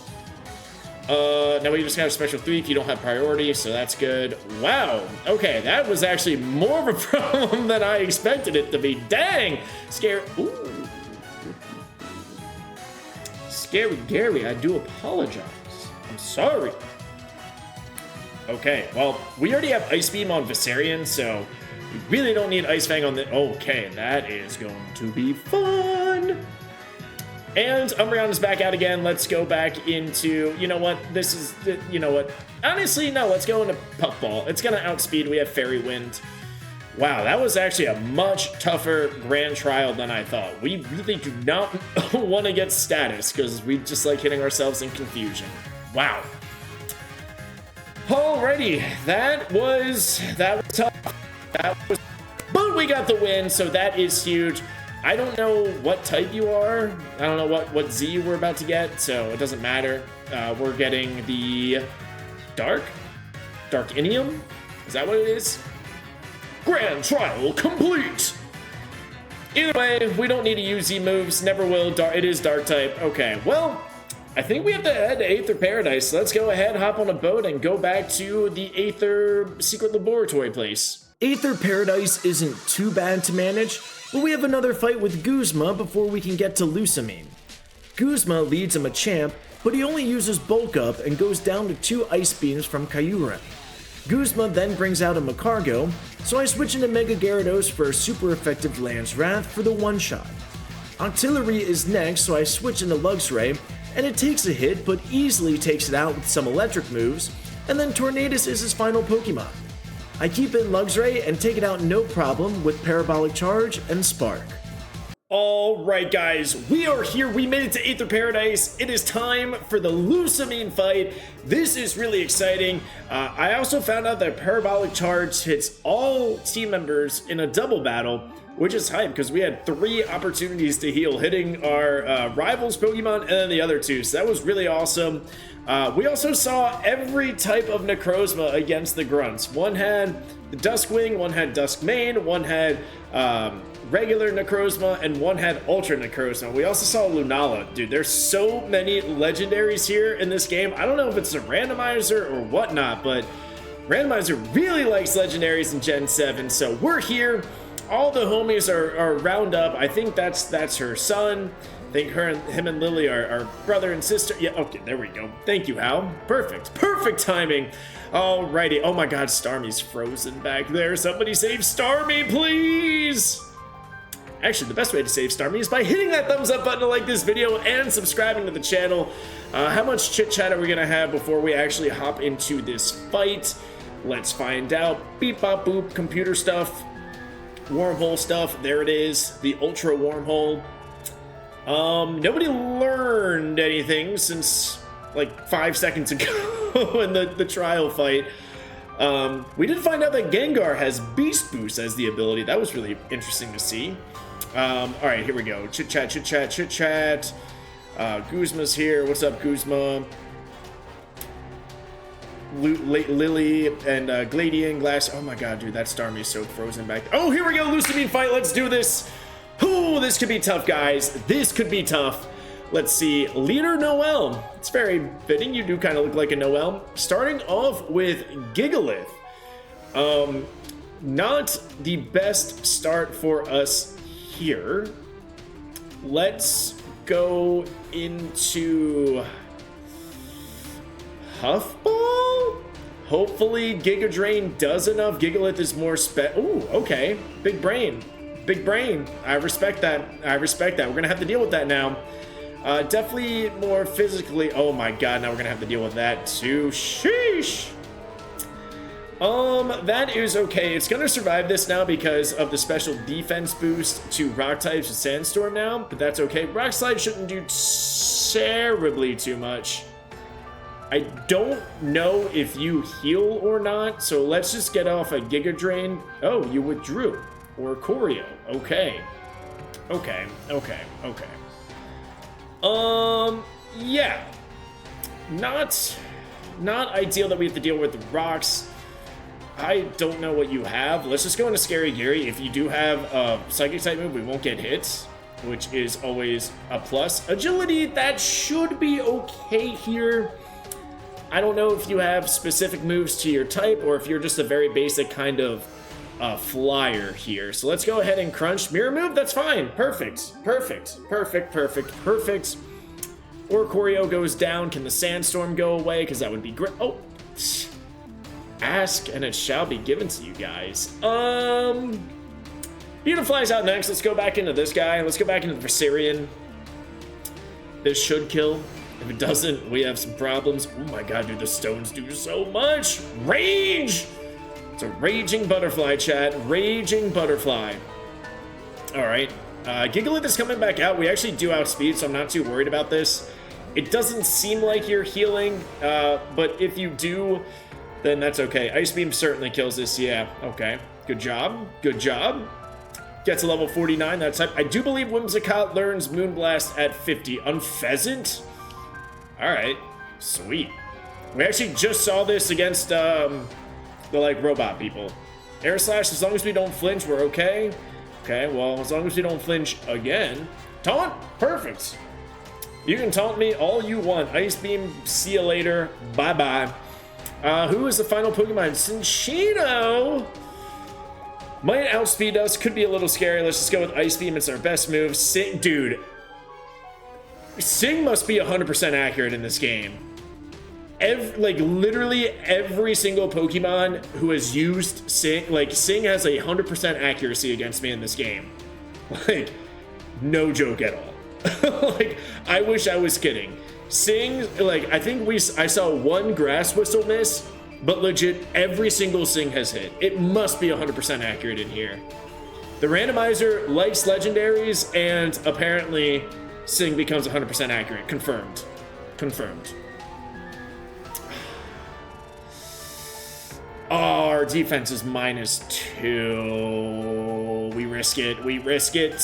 A: Now we just got a Special Thief. You don't have priority, so that's good. Wow. Okay, that was actually more of a problem than I expected it to be. Dang! Scary. Ooh. Scary Gary, I do apologize. I'm sorry. Okay, well, we already have Ice Beam on Viserion, so we really don't need Ice Fang on the... Okay, that is going to be fun. And Umbreon is back out again. Let's go back into, you know what, this is, you know what, honestly, no, let's go into Puffball. It's going to outspeed. We have Fairy Wind. Wow, that was actually a much tougher Grand Trial than I thought. We really do not want to get status because we just like hitting ourselves in confusion. Wow. Alrighty, that was tough. But we got the win, so that is huge. I don't know what type you are. I don't know what Z we're about to get, so it doesn't matter. We're getting the Darkinium? Is that what it is? Grand Trial complete! Either way, we don't need to use Z moves. Never will. It is Dark type. Okay, well, I think we have to head to Aether Paradise. Let's go ahead, hop on a boat, and go back to the Aether Secret Laboratory place.
B: Aether Paradise isn't too bad to manage, but we have another fight with Guzma before we can get to Lusamine. Guzma leads a Machamp, but he only uses Bulk Up and goes down to 2 Ice Beams from Kyurem. Guzma then brings out a Macargo, so I switch into Mega-Gyarados for a super effective Lance Wrath for the one-shot. Octillery is next, so I switch into Luxray, and it takes a hit but easily takes it out with some electric moves, and then Tornadus is his final Pokemon. I keep in Luxray and take it out no problem with Parabolic Charge and Spark.
A: All right, guys, we are here. We made it to Aether Paradise. It is time for the Lusamine fight. This is really exciting. I also found out that Parabolic Charge hits all team members in a double battle, which is hype because we had 3 opportunities to heal, hitting our rivals Pokemon and then the other 2. So that was really awesome. We also saw every type of Necrozma against the Grunts. One had the Duskwing, one had Duskmane, one had regular Necrozma, and one had Ultra Necrozma. We also saw Lunala. Dude, there's so many legendaries here in this game. I don't know if it's a randomizer or whatnot, but randomizer really likes legendaries in Gen 7, so we're here. All the homies are round up. I think that's her son. I think him and Lily are brother and sister. Yeah, okay, there we go. Thank you, Hal. Perfect timing. Alrighty. Oh my god, Starmie's frozen back there. Somebody save Starmie, please! Actually, the best way to save Starmie is by hitting that thumbs up button to like this video and subscribing to the channel. How much chit chat are we gonna have before we actually hop into this fight? Let's find out. Beep bop boop, computer stuff, wormhole stuff. There it is, the ultra wormhole. Nobody learned anything since like 5 seconds ago in the trial fight. We did find out that Gengar has Beast Boost as the ability. That was really interesting to see. All right, here we go. Chit chat. Guzma's here. What's up, Guzma? Lily and Gladian Glass. Oh my god, dude, that Starmie's so frozen back. Oh, here we go, Lusamine fight. Let's do this. Ooh, this could be tough, guys. This could be tough. Let's see. Leader Noelle. It's very fitting. You do kind of look like a Noelle. Starting off with Gigalith. Not the best start for us here. Let's go into Huffball. Hopefully Giga Drain does enough. Gigalith is more ooh, okay. Big brain. I respect that. We're gonna have to deal with that now. Definitely more physically. Oh my god, now we're gonna have to deal with that too. Sheesh. That is okay. It's gonna survive this now because of the special defense boost to rock types with Sandstorm now, but that's okay. Rock Slide shouldn't do terribly too much. I don't know if you heal or not, so let's just get off a Giga Drain. Oh, you withdrew. Or Choreo. Okay. Yeah. Not ideal that we have to deal with the rocks. I don't know what you have. Let's just go into Scary Gary. If you do have a Psychic type move, we won't get hits, which is always a plus. Agility, that should be okay here. I don't know if you have specific moves to your type or if you're just a very basic kind of flyer here. So let's go ahead and crunch. Mirror move, that's fine. Perfect. Or Choreo goes down. Can the Sandstorm go away? Because that would be great. Oh, ask and it shall be given to you guys. Beautifly's out next. Let's go back into this guy. Let's go back into the Versarian. This should kill. If it doesn't, we have some problems. Oh my god, dude, the stones do so much. Rage! It's a raging butterfly, chat. Raging butterfly. All right. Gigalith is coming back out. We actually do outspeed, so I'm not too worried about this. It doesn't seem like you're healing, but if you do, then that's okay. Ice Beam certainly kills this. Yeah, okay. Good job. Gets a level 49, that type. I do believe Whimsicott learns Moonblast at 50. Unpheasant? All right. Sweet. We actually just saw this against the robot people. Air Slash, as long as we don't flinch, we're okay. Okay, well, as long as we don't flinch again. Taunt? Perfect. You can taunt me all you want. Ice Beam, see you later. Bye-bye. Who is the final Pokemon? Cinccino! Might outspeed us. Could be a little scary. Let's just go with Ice Beam. It's our best move. Dude. Sing must be 100% accurate in this game. Literally every single Pokemon who has used Sing, Sing has 100% accuracy against me in this game. No joke at all. I wish I was kidding. Sing, I think I saw one Grass Whistle miss, but legit every single Sing has hit. It must be 100% accurate in here. The randomizer likes legendaries, and apparently Sing becomes 100% accurate. Confirmed. Confirmed. Oh, our defense is -2. We risk it. We risk it.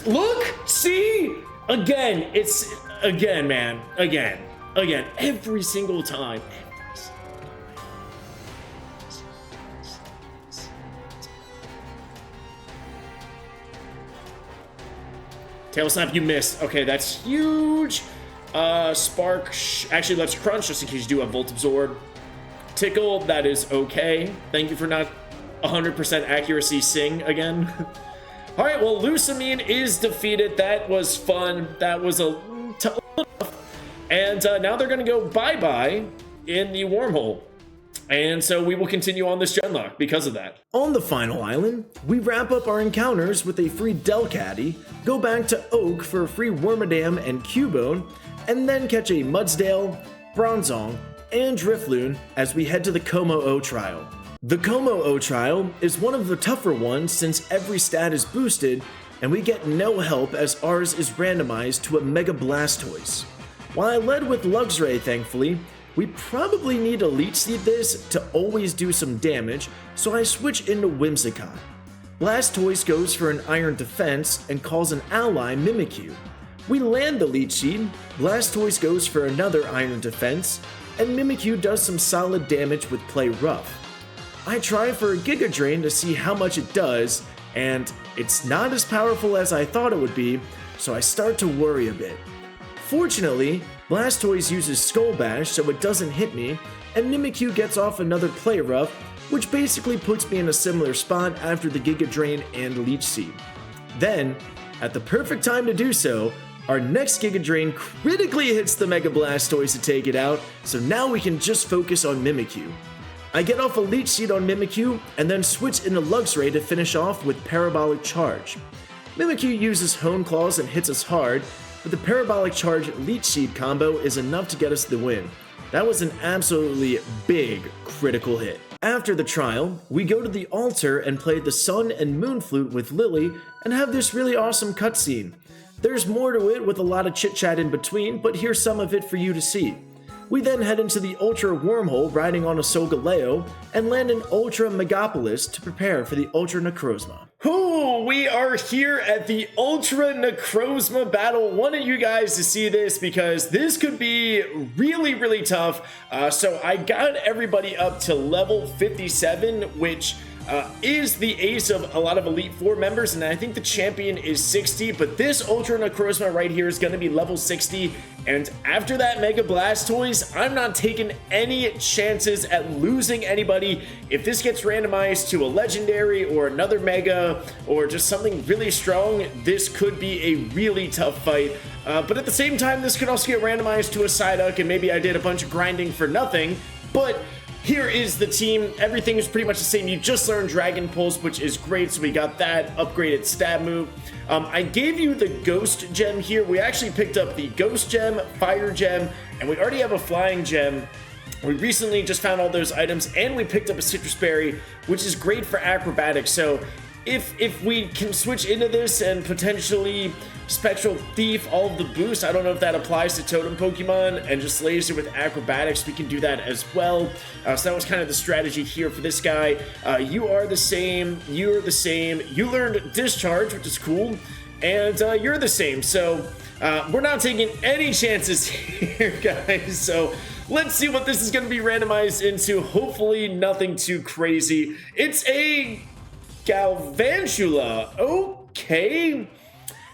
A: Look! See? Again, it's... Again, man. Again. Again. Every single time. Tail Snap, you missed. Okay, that's huge. Spark. Actually, let's Crunch just in case you do have Volt Absorb. Tickle, that is okay. Thank you for not 100% accuracy Sing again. All right, well, Lusamine is defeated. That was fun. That was a tough. And now they're going to go bye-bye in the wormhole. And so we will continue on this Genlock because of that.
B: On the final island, we wrap up our encounters with a free Delcatty, go back to Oak for a free Wormadam and Cubone, and then catch a Mudsdale, Bronzong, and Drifloon as we head to the Como-O trial. The Como-O trial is one of the tougher ones since every stat is boosted, and we get no help as ours is randomized to a Mega Blastoise. While I led with Luxray thankfully, we probably need to Leech Seed this to always do some damage, so I switch into Whimsicott. Blastoise goes for an Iron Defense and calls an ally Mimikyu. We land the Leech Seed, Blastoise goes for another Iron Defense, and Mimikyu does some solid damage with Play Rough. I try for a Giga Drain to see how much it does, and it's not as powerful as I thought it would be, so I start to worry a bit. Fortunately, Blastoise uses Skull Bash so it doesn't hit me, and Mimikyu gets off another Play Rough, which basically puts me in a similar spot after the Giga Drain and Leech Seed. Then, at the perfect time to do so, our next Giga Drain critically hits the Mega Blastoise to take it out, so now we can just focus on Mimikyu. I get off a Leech Seed on Mimikyu, and then switch into Luxray to finish off with Parabolic Charge. Mimikyu uses Hone Claws and hits us hard, but the Parabolic Charge Leech Seed combo is enough to get us the win. That was an absolutely big critical hit. After the trial, we go to the altar and play the Sun and Moon Flute with Lily and have this really awesome cutscene. There's more to it with a lot of chit chat in between, but here's some of it for you to see. We then head into the Ultra Wormhole riding on a Solgaleo and land in Ultra Megapolis to prepare for the Ultra Necrozma.
A: Ooh, we are here at the Ultra Necrozma battle. Wanted you guys to see this because this could be really, really tough. So I got everybody up to level 57, which is the ace of a lot of Elite Four members, and I think the champion is 60, but this Ultra Necrozma right here is going to be level 60, and after that Mega Blastoise, I'm not taking any chances at losing anybody. If this gets randomized to a Legendary or another Mega, or just something really strong, this could be a really tough fight. But at the same time, this could also get randomized to a Psyduck, and maybe I did a bunch of grinding for nothing, but here is the team. Everything is pretty much the same. You just learned Dragon Pulse, which is great, so we got that upgraded stab move. I gave you the Ghost Gem here. We actually picked up the Ghost Gem, Fire Gem, and we already have a Flying Gem. We recently just found all those items, and we picked up a Citrus Berry, which is great for acrobatics. So if we can switch into this and potentially Spectral Thief all of the boosts, I don't know if that applies to Totem Pokemon, and just laser with acrobatics, we can do that as well. So that was kind of the strategy here for this guy. You are the same, you're the same, you learned Discharge, which is cool, and you're the same. So we're not taking any chances here, guys. So let's see what this is going to be randomized into. Hopefully nothing too crazy. It's a Galvantula. Okay.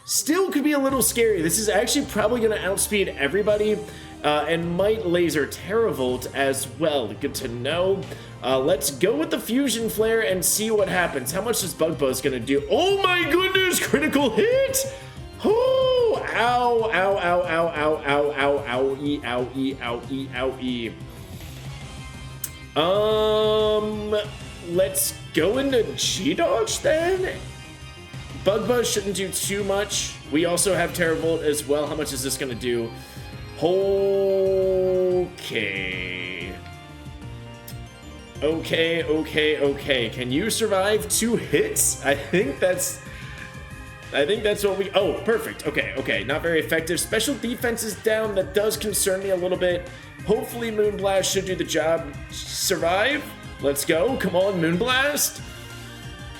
A: Still could be a little scary. This is actually probably going to outspeed everybody and might laser Terravolt as well. Good to know. Let's go with the Fusion Flare and see what happens. How much is Bug Buzz going to do? Oh my goodness, critical hit! Oh, ow, ow, ow, ow, ow, ow, ow, ow-ee, ow-ee, ow-ee, ow-ee. Let's go into G-Dodge then? Bug Buzz shouldn't do too much. We also have Terravolt as well. How much is this going to do? Okay. Okay. Can you survive 2 hits? I think that's what we... Oh, perfect. Okay. Not very effective. Special defense is down. That does concern me a little bit. Hopefully Moonblast should do the job. Survive. Let's go. Come on, Moonblast.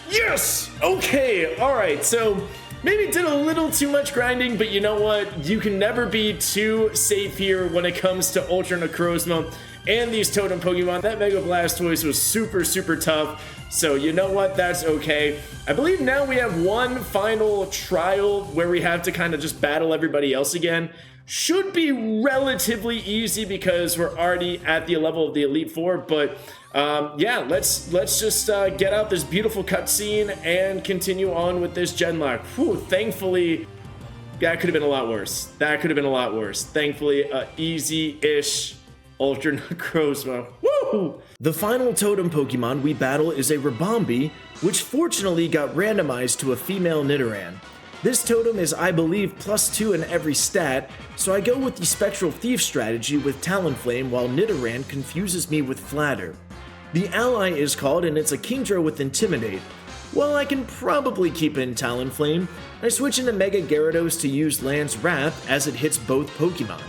A: Yes! Okay, alright, so maybe did a little too much grinding, but you know what? You can never be too safe here when it comes to Ultra Necrozma and these Totem Pokemon. That Mega Blastoise was super tough, so you know what? That's okay. I believe now we have one final trial where we have to kind of just battle everybody else again. Should be relatively easy because we're already at the level of the Elite Four, but yeah, let's just get out this beautiful cutscene and continue on with this Genlock. Whew, thankfully, that could have been a lot worse. Thankfully, easy-ish Ultra Necrozma. Woo! The final totem Pokemon we battle is a Ribombee, which fortunately got randomized to a female Nidoran. This totem is, I believe, +2 in every stat, so I go with the Spectral Thief strategy with Talonflame while Nidoran confuses me with Flatter. The ally is called and it's a Kingdra with Intimidate. While I can probably keep in Talonflame, I switch into Mega Gyarados to use Lance Wrath as it hits both Pokemon.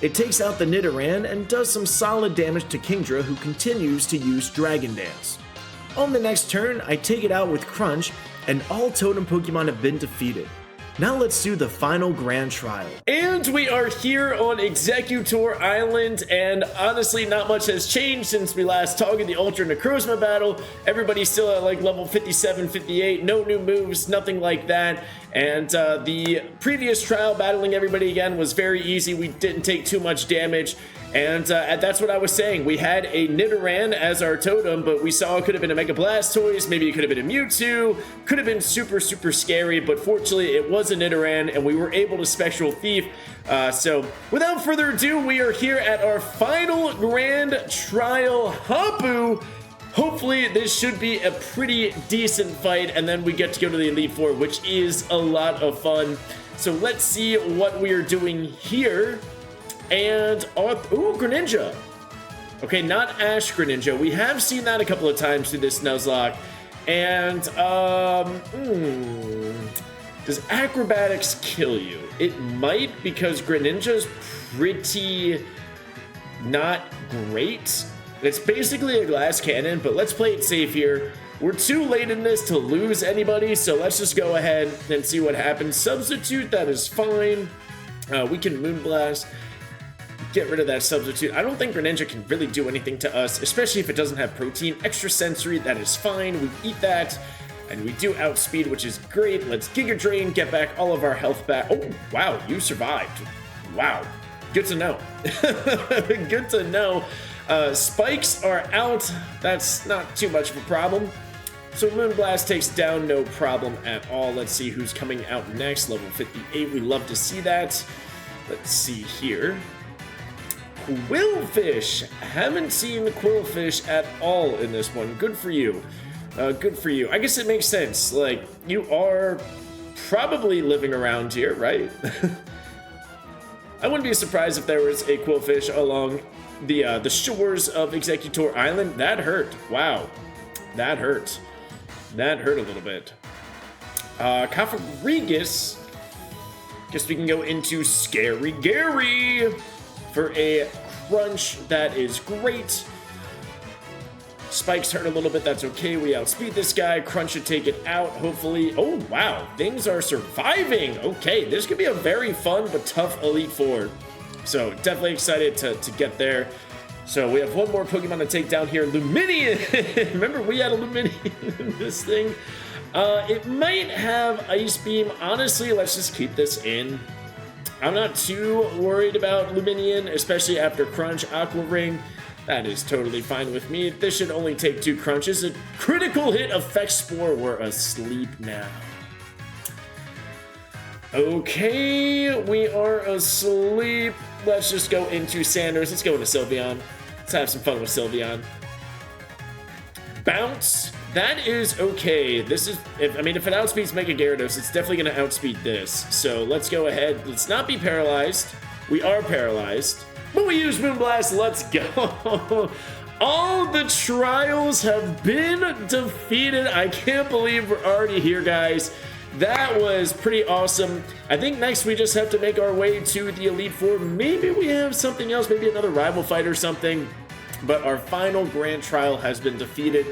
A: It takes out the Nidoran and does some solid damage to Kingdra, who continues to use Dragon Dance. On the next turn, I take it out with Crunch, and all totem Pokemon have been defeated. Now let's do the final grand trial. And we are here on Exeggutor Island, and honestly not much has changed since we last talked in the Ultra Necrozma battle. Everybody's still at like level 57, 58, no new moves, nothing like that. And the previous trial battling everybody again was very easy. We didn't take too much damage. And that's what I was saying. We had a Nidoran as our totem, but we saw it could have been a Mega Blastoise, maybe it could have been a Mewtwo, could have been super scary, but fortunately it was a Nidoran, and we were able to Spectral Thief. So without further ado, we are here at our final grand trial. Hapu! Hopefully this should be a pretty decent fight, and then we get to go to the Elite Four, which is a lot of fun. So let's see what we are doing here. And, ooh, Greninja. Okay, not Ash Greninja. We have seen that a couple of times through this Nuzlocke. And, does Acrobatics kill you? It might, because Greninja's pretty not great. It's basically a glass cannon, but let's play it safe here. We're too late in this to lose anybody, so let's just go ahead and see what happens. Substitute, that is fine. We can Moonblast. Get rid of that substitute. I don't think Greninja can really do anything to us, especially if it doesn't have protein. Extra sensory, that is fine. We eat that, and we do outspeed, which is great. Let's Giga Drain, get back all of our health back. Oh, wow, you survived. Wow, good to know. Good to know. Spikes are out. That's not too much of a problem. So Moonblast takes down, no problem at all. Let's see who's coming out next. Level 58, we love to see that. Let's see here. Quillfish. Haven't seen Quillfish at all in this one. Good for you. Good for you. I guess it makes sense. Like, you are probably living around here, right? I wouldn't be surprised if there was a Quillfish along the shores of Exeggutor Island. That hurt. Wow. That hurt. That hurt a little bit. Cofagrigus. Guess we can go into Scary Gary for a crunch. That is great. Spikes hurt a little bit. That's okay. We outspeed this guy. Crunch should take it out, hopefully. Oh, wow. Things are surviving. Okay, this could be a very fun but tough Elite Four. So definitely excited to get there. So we have one more Pokemon to take down here. Lumineon. Remember, we had a Lumineon in this thing. It might have Ice Beam. Honestly, let's just keep this in. I'm not too worried about Lumineon, especially after Crunch. Aqua Ring, that is totally fine with me. This should only take 2 crunches. A critical hit Effect Spore. We're asleep now. Okay, we are asleep. Let's just go into Sanders. Let's go into Sylveon. Let's have some fun with Sylveon. Bounce. That is okay. This is, if it outspeeds Mega Gyarados, it's definitely going to outspeed this. So let's go ahead. Let's not be paralyzed. We are paralyzed, but we use Moonblast. Let's go. All the trials have been defeated. I can't believe we're already here, guys. That was pretty awesome. I think next we just have to make our way to the Elite Four. Maybe we have something else, maybe another rival fight or something. But our final grand trial has been defeated.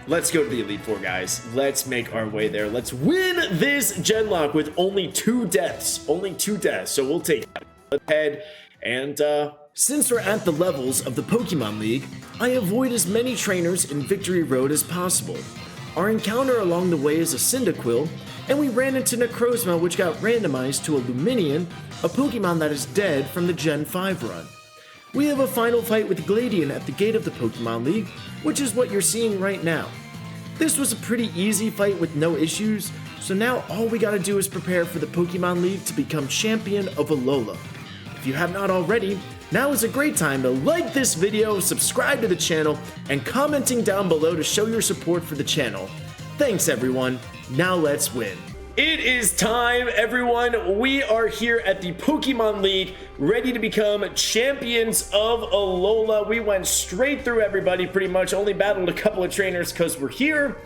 A: Let's go to the Elite Four, guys. Let's make our way there. Let's win this Genlock with only 2 deaths. Only 2 deaths. So we'll take it ahead and
B: since we're at the levels of the Pokemon League, I avoid as many trainers in Victory Road as possible. Our encounter along the way is a Cyndaquil, and we ran into Necrozma, which got randomized to a Luminion, a Pokemon that is dead from the Gen 5 run. We have a final fight with Gladian at the gate of the Pokemon League, which is what you're seeing right now. This was a pretty easy fight with no issues, so now all we gotta do is prepare for the Pokemon League to become champion of Alola. If you have not already, now is a great time to like this video, subscribe to the channel, and commenting down below to show your support for the channel. Thanks everyone, now let's win.
A: It is time, everyone. We are here at the Pokemon League, ready to become champions of Alola. We went straight through everybody pretty much, only battled a couple of trainers because we're here.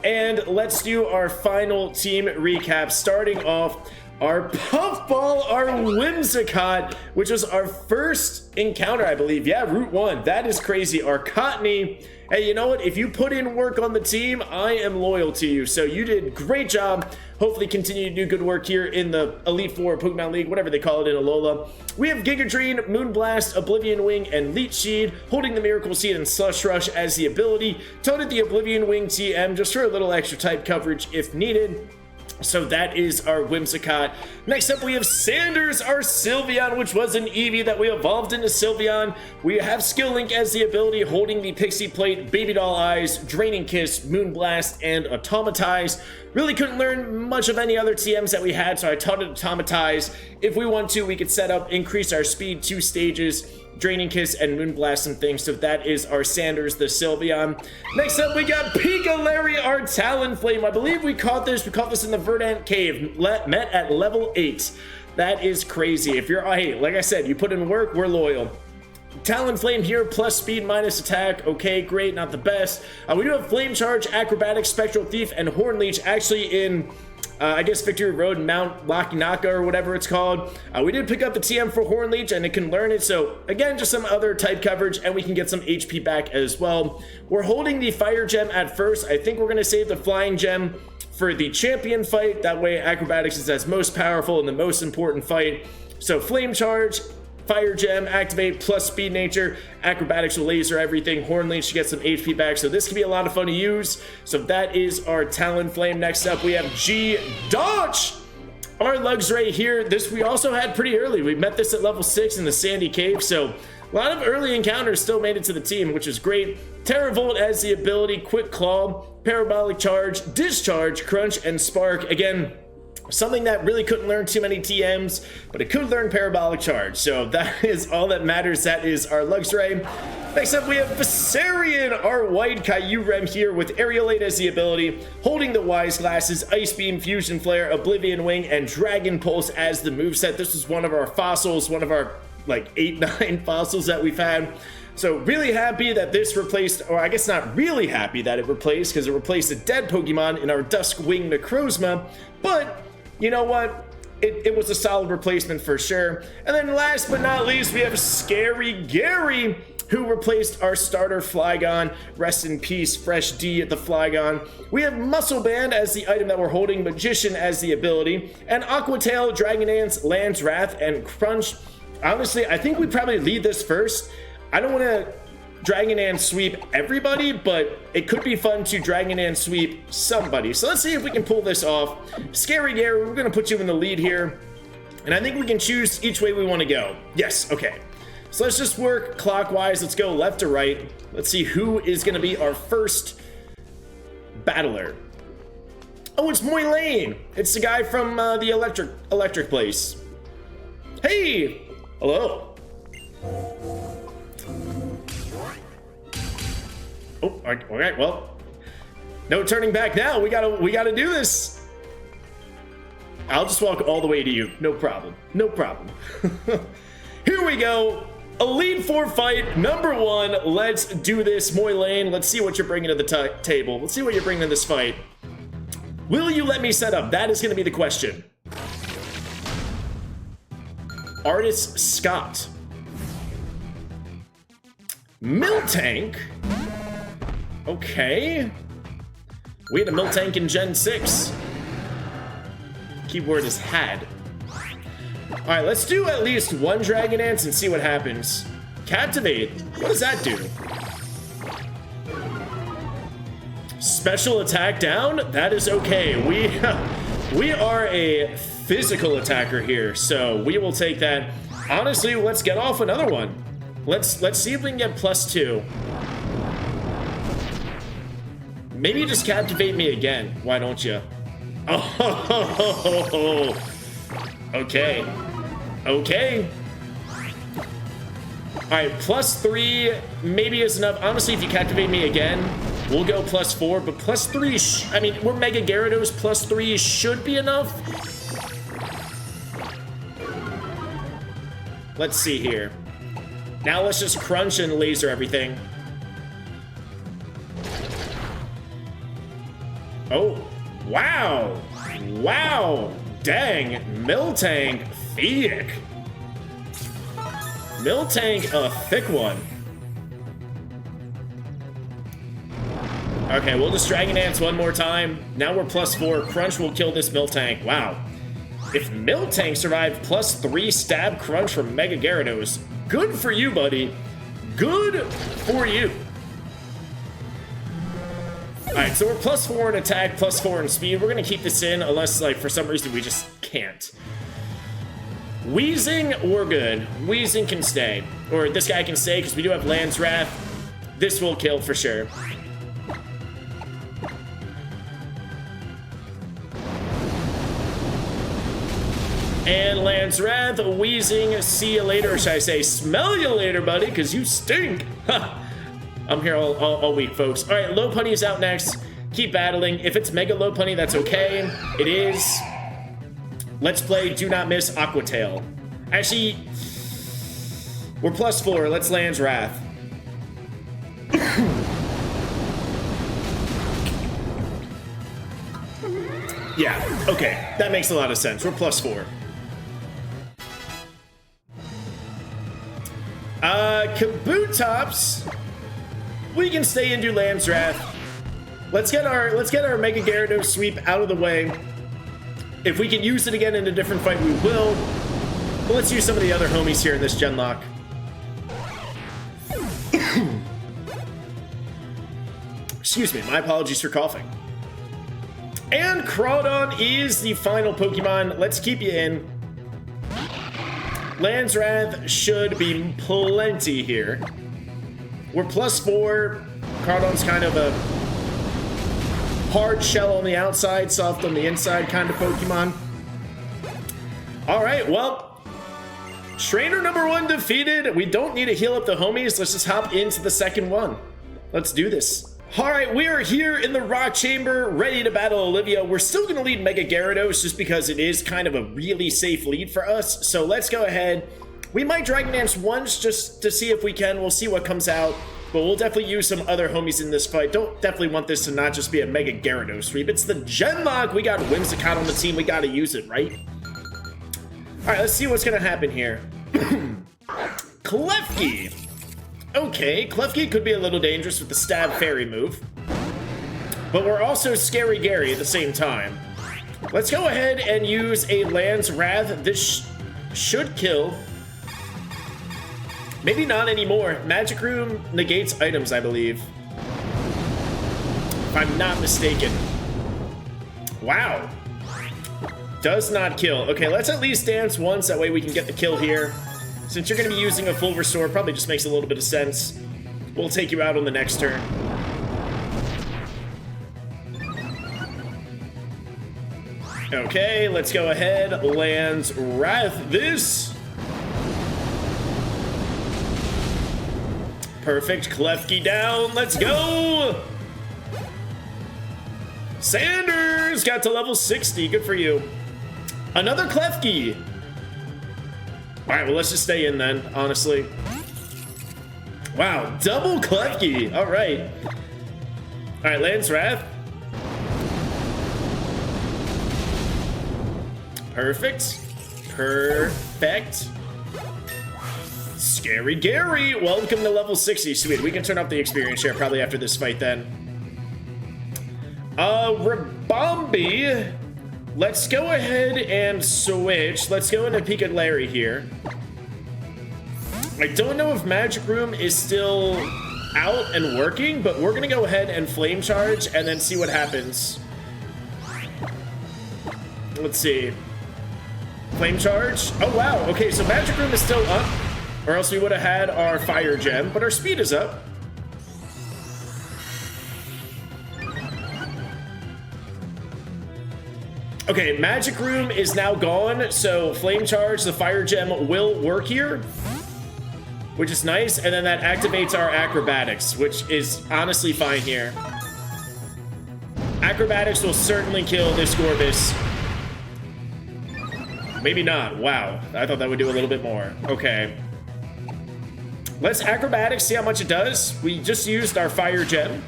A: And let's do our final team recap, starting off our Puffball, our Whimsicott, which was our first encounter, I believe. Yeah, Route 1. That is crazy. Our Cottony. Hey, you know what? If you put in work on the team, I am loyal to you. So you did great job. Hopefully continue to do good work here in the Elite Four, Pokemon League, whatever they call it in Alola. We have Gigadrine, Moonblast, Oblivion Wing, and Leech Seed, holding the Miracle Seed and Slush Rush as the ability. Toted the Oblivion Wing TM just for a little extra type coverage if needed. So that is our Whimsicott. Next up, we have Sanders, our Sylveon, which was an Eevee that we evolved into Sylveon. We have Skill Link as the ability, holding the Pixie Plate, Baby Doll Eyes, Draining Kiss, Moonblast, and Automatize. Really couldn't learn much of any other TMs that we had, so I taught it Automatize. If we want to, we could set up, increase our speed 2 stages, Draining Kiss, and Moonblast and things. So that is our Sanders, the Sylveon. Next up, we got Pika-Larry, our Talonflame. I believe we caught this in the Verdant Cave, met at level 8. That is crazy. If you're, hey, like I said, you put in work, we're loyal. Talonflame here, plus speed minus attack. Okay, great, not the best. We do have Flame Charge, Acrobatics, Spectral Thief, and Horn Leech actually in I guess Victory Road, Mount Lakinaka or whatever it's called. We did pick up the TM for Horn Leech and it can learn it. So again, just some other type coverage and we can get some HP back as well. We're holding the Fire Gem at first. I think we're going to save the Flying Gem for the champion fight. That way Acrobatics is as most powerful in the most important fight. So Flame Charge, Fire Gem, activate, plus Speed Nature. Acrobatics will laser everything. Horn Leech to get some HP back. So this can be a lot of fun to use. So that is our Talonflame. Next up, we have G-Dodge, our Luxray here. This we also had pretty early. We met this at level 6 in the Sandy Cave. So a lot of early encounters still made it to the team, which is great. Terravolt as the ability, Quick Claw, Parabolic Charge, Discharge, Crunch, and Spark. Again, something that really couldn't learn too many TMs, but it could learn Parabolic Charge. So that is all that matters. That is our Luxray. Next up, we have Viserion, our white Kyurem here with Aerialate as the ability, holding the Wise Glasses, Ice Beam, Fusion Flare, Oblivion Wing, and Dragon Pulse as the moveset. This was one of our fossils, one of our like 8-9 fossils that we've had. So really happy that this replaced, or I guess not really happy that it replaced, because it replaced a dead Pokemon in our Duskwing Necrozma, but you know what? It was a solid replacement for sure. And then last but not least, we have Scary Gary, who replaced our starter Flygon. Rest in peace, Fresh D at the Flygon. We have Muscle Band as the item that we're holding, Magician as the ability, and Aqua Tail, Dragon Dance, Land's Wrath, and Crunch. Honestly, I think we probably lead this first. I don't want to Dragon Dance sweep everybody, but it could be fun to Dragon Dance sweep somebody. So let's see if we can pull this off. Scary Gary, we're going to put you in the lead here. And I think we can choose each way we want to go. Yes, okay. So let's just work clockwise. Let's go left to right. Let's see who is going to be our first battler. Oh, it's Moylaine. It's the guy from the electric place. Hey! Hello. Oh, all right, well, no turning back now. We gotta do this. I'll just walk all the way to you. No problem. No problem. Here we go. Elite Four fight number 1. Let's do this, Moylane. Let's see what you're bringing to the table. Let's see what you're bringing to this fight. Will you let me set up? That is going to be the question. Artist Scott. Miltank. Okay. We had a Miltank in Gen 6. Keyword is had. Alright, let's do at least one Dragon Dance and see what happens. Captivate. What does that do? Special attack down? That is okay. We are a physical attacker here, so we will take that. Honestly, let's get off another one. Let's see if we can get +2. Maybe just captivate me again. Why don't you? Oh, okay. Okay. All right, +3 maybe is enough. Honestly, if you captivate me again, we'll go +4, but +3, I mean, we're Mega Gyarados, +3 should be enough. Let's see here. Now let's just crunch and laser everything. Oh, wow. Wow. Dang. Miltank, thick. Miltank, a thick one. Okay, we'll just Dragon Dance one more time. Now we're +4. Crunch will kill this Miltank. Wow. If Miltank survived +3 stab crunch from Mega Gyarados, good for you, buddy. Good for you. Alright, so we're +4 in attack, +4 in speed. We're gonna keep this in unless, like, for some reason we just can't. Wheezing, we're good. Wheezing can stay. Or this guy can stay because we do have Lance Wrath. This will kill for sure. And Lance Wrath, Wheezing, see you later, or should I say smell you later, buddy, because you stink. I'm here all week, folks. All right, Lopunny is out next. Keep battling. If it's Mega Lopunny, that's okay. It is. Let's play Do Not Miss Aqua Tail. Actually, we're +4. Let's Lance Wrath. Yeah, okay. That makes a lot of sense. We're +4. Kabutops. We can stay and do Lance Wrath. Let's get our Mega Gyarados sweep out of the way. If we can use it again in a different fight, we will. But let's use some of the other homies here in this Genlock. Excuse me, my apologies for coughing. And Crawdon is the final Pokemon. Let's keep you in. Lance Wrath should be plenty here. We're +4. Crawdon's kind of a hard shell on the outside, soft on the inside kind of Pokemon. All right, well, trainer number 1 defeated. We don't need to heal up the homies. Let's just hop into the second one. Let's do this. All right, we are here in the Rock Chamber, ready to battle Olivia. We're still going to lead Mega Gyarados just because it is kind of a really safe lead for us. So let's go ahead. We might Dragon Dance once just to see if we can. We'll see what comes out. But we'll definitely use some other homies in this fight. Definitely want this to not just be a Mega Gyarados sweep. It's the Genlock. We got Whimsicott on the team. We got to use it, right? All right, let's see what's going to happen here. Klefki. Okay, Klefki could be a little dangerous with the Stab Fairy move. But we're also Scary Gary at the same time. Let's go ahead and use a Lance Wrath. This should kill. Maybe not anymore. Magic Room negates items, I believe. If I'm not mistaken. Wow. Does not kill. Okay, let's at least dance once. That way we can get the kill here. Since you're going to be using a full restore, probably just makes a little bit of sense. We'll take you out on the next turn. Okay, let's go ahead. Lance Wrath this. Perfect. Klefki down. Let's go. Sanders got to level 60. Good for you. Another Klefki. All right, well, let's just stay in then, honestly. Wow, double Klefki. All right. All right, Lance Wrath. Perfect. Perfect. Scary Gary. Welcome to level 60. Sweet. We can turn up the experience share probably after this fight then. Rabombi. Let's go ahead and switch. Let's go into Pika Larry here. I don't know if Magic Room is still out and working, but we're gonna go ahead and Flame Charge and then see what happens. Let's see. Flame Charge. Oh, wow. Okay, so Magic Room is still up, or else we would have had our Fire Gem, but our speed is up. Okay, Magic Room is now gone, so Flame Charge, the Fire Gem, will work here, which is nice, and then that activates our Acrobatics, which is honestly fine here. Acrobatics will certainly kill this Gorbis. Maybe not. Wow, I thought that would do a little bit more. Okay. Let's Acrobatics, see how much it does. We just used our Fire Gem.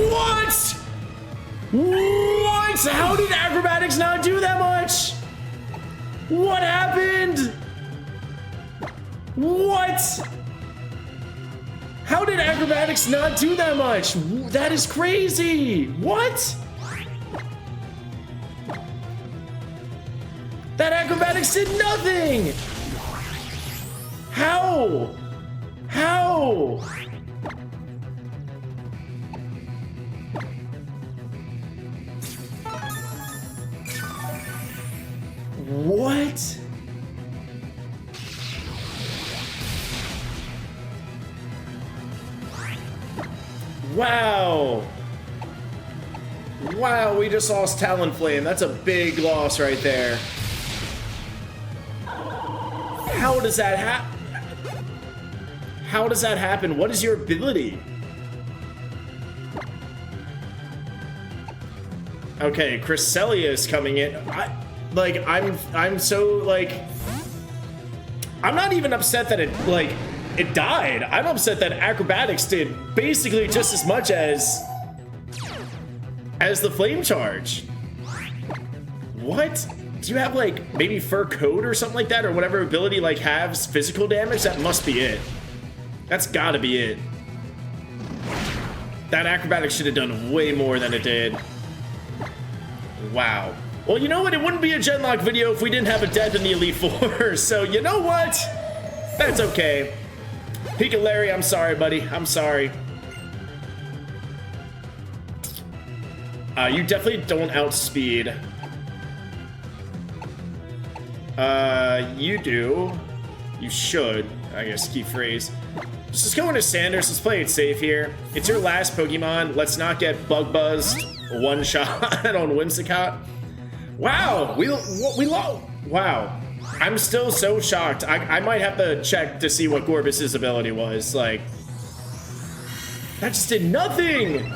A: What? What? How did Acrobatics not do that much? What happened? What? How did Acrobatics not do that much? That is crazy. What? That Acrobatics did nothing. How? How? What? Wow. Wow, we just lost Talonflame. That's a big loss right there. How does that happen? How does that happen? What is your ability? Okay, Cresselia is coming in. I'm so like, I'm not even upset that it died. I'm upset that Acrobatics did basically just as much as the Flame Charge. What? Do you have like maybe Fur Coat or something like that, or whatever ability like halves physical damage? That must be it. That's gotta be it. That Acrobatics should have done way more than it did. Wow. Well, you know what? It wouldn't be a Genlock video if we didn't have a death in the Elite Four. So you know what? That's okay. Pika Larry, I'm sorry, buddy. I'm sorry. You definitely don't outspeed. You do. You should. I guess key phrase. Let's just go into Sanders. Let's play it safe here. It's your last Pokemon. Let's not get bug buzzed one shot on Whimsicott. Wow, we lost. Wow, I'm still so shocked. I might have to check to see what Gorbis' ability was. Like, that just did nothing.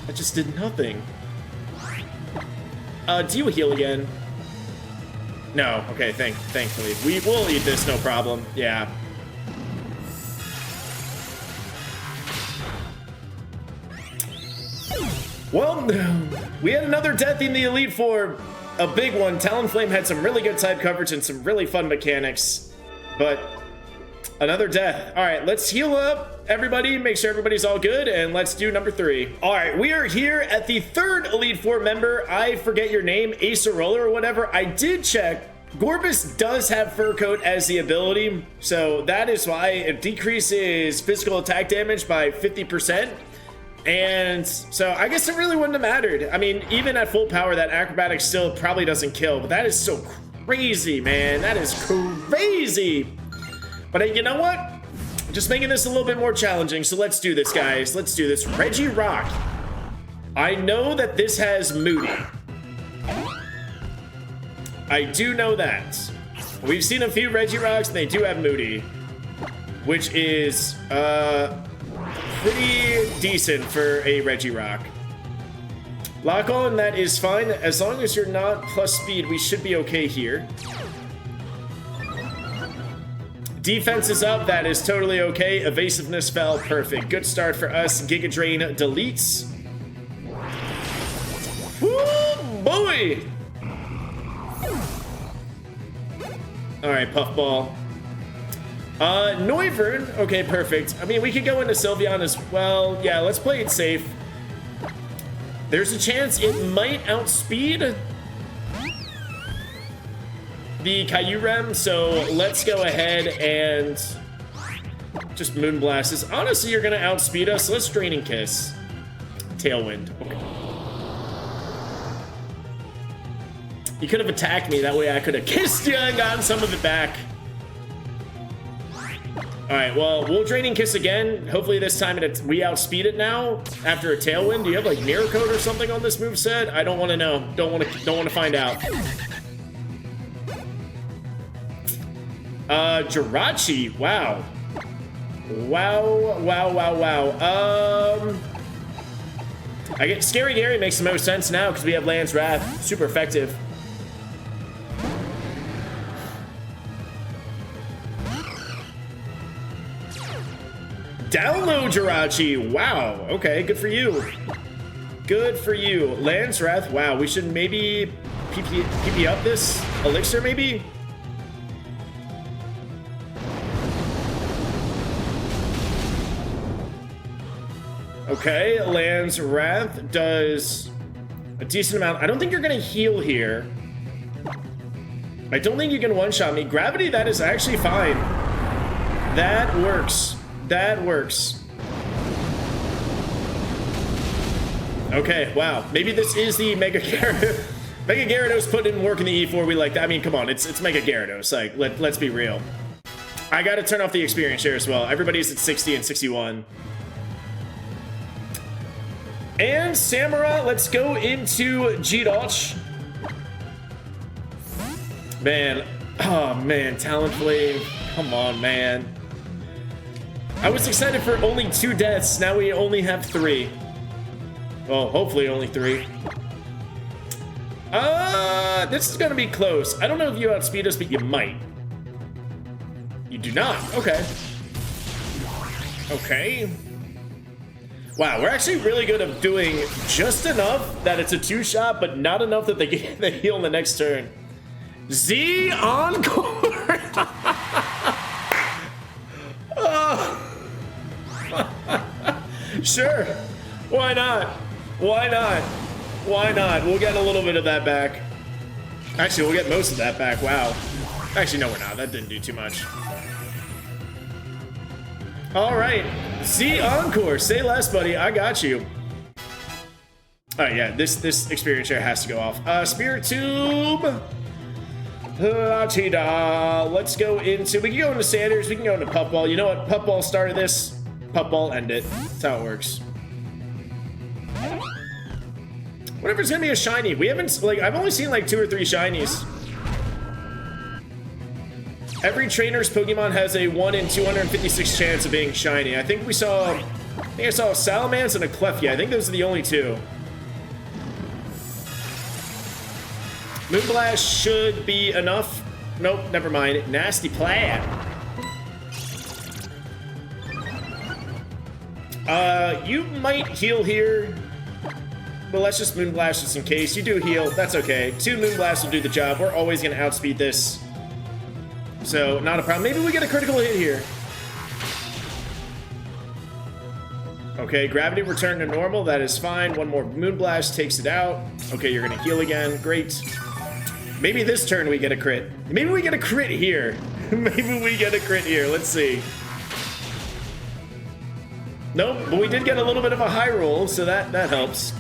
A: That just did nothing. Do you heal again? No. Okay. Thankfully, we will eat this. No problem. Yeah. Well, we had another death in the Elite Four, a big one. Talonflame had some really good type coverage and some really fun mechanics, but another death. All right, let's heal up, everybody. Make sure everybody's all good, and let's do number 3. All right, we are here at the 3rd Elite Four member. I forget your name, Acerola or whatever. I did check. Gorbis does have Fur Coat as the ability, so that is why it decreases physical attack damage by 50%. And so I guess it really wouldn't have mattered. I mean, even at full power, that Acrobatics still probably doesn't kill, but that is so crazy, man. That is crazy. But you know what? Just making this a little bit more challenging. So let's do this, guys. Let's do this. Regirock. I know that this has Moody. I do know that. We've seen a few Regirocks, and they do have Moody, which is, pretty decent for a Regirock. Lock on, that is fine. As long as you're not plus speed, we should be okay here. Defense is up, that is totally okay. Evasiveness fell, perfect. Good start for us. Giga Drain deletes. Woo, boy! Alright, Puffball. Noivern, okay, perfect. I mean, we could go into Sylveon as well. Yeah, let's play it safe. There's a chance it might outspeed the Kyurem, so let's go ahead and just Moonblast. Honestly, you're gonna outspeed us. Let's Draining Kiss. Tailwind. Okay. You could have attacked me. That way I could have kissed you and gotten some of it back. All right, well, we'll Draining Kiss again. Hopefully this time we outspeed it now after a Tailwind. Do you have like Mirror Code or something on this moveset? I don't want to know. Don't want to find out. Jirachi, wow. Wow. I get Scary Gary makes the most sense now because we have Land's Wrath. Super effective. Download Jirachi, wow. Okay, good for you. Good for you. Land's Wrath, wow. We should maybe PP up this Elixir, maybe? Okay, Land's Wrath does a decent amount. I don't think you're gonna heal here. I don't think you can one-shot me. Gravity, that is actually fine. That works. That works. Okay, wow. Maybe this is the Mega Gyarados. Mega Gyarados put in work in the E4. We like that. I mean, come on, it's Mega Gyarados. Like, let's be real. I gotta turn off the experience share as well. Everybody's at 60 and 61. And Samura, let's go into G-Dodge. Man, oh man, Talonflame, come on, man. I was excited for only 2 deaths, now we only have 3. Well, hopefully only 3. This is gonna be close. I don't know if you outspeed us, but you might. You do not, okay. Okay. Wow, we're actually really good at doing just enough that it's a 2-shot, but not enough that they get the heal in the next turn. Z Encore! Sure, why not? Why not? Why not? We'll get a little bit of that back. Actually, we'll get most of that back, wow. Actually, no, we're not. That didn't do too much. All right, Z Encore, say less, buddy. I got you. All right, yeah, this experience share has to go off. Spiritomb, let's go into. We can go into Sanders. We can go into Puffball. You know what? Puffball started this. Puffball end it. That's how it works. Whatever's gonna be a shiny. We haven't like I've only seen like 2 or 3 shinies. Every trainer's Pokemon has a 1 in 256 chance of being shiny. I think I saw a Salamence and a Clefairy. I think those are the only 2. Moonblast should be enough. Nope, never mind. Nasty Plaid. You might heal here. But let's just Moonblast just in case. You do heal, that's okay. 2 Moonblasts will do the job. We're always gonna outspeed this. So, not a problem. Maybe we get a critical hit here. Okay, gravity returned to normal. That is fine. 1 more Moonblast takes it out. Okay, you're gonna heal again. Great. Maybe this turn we get a crit. Maybe we get a crit here. Maybe we get a crit here. Let's see. Nope, but we did get a little bit of a high roll, so that helps.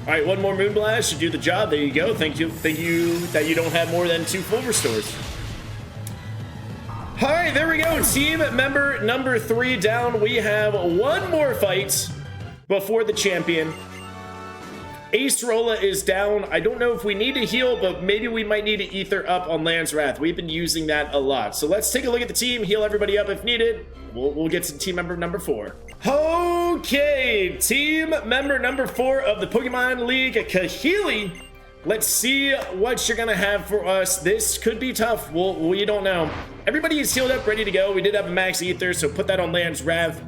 A: All right, 1 more Moonblast should do the job. There you go. Thank you that you don't have more than 2 full restores. All right, there we go. Team member number 3 down. We have 1 more fight before the champion. Acerola is down. I don't know if we need to heal, but maybe we might need to ether up on Land's Wrath. We've been using that a lot. So let's take a look at the team, heal everybody up if needed. We'll get to team member number 4. Okay, team member number 4 of the Pokemon League, Kahili. Let's see what you're gonna have for us. This could be tough. We don't know. Everybody is healed up, ready to go. We did have a max ether, so put that on Land's Wrath.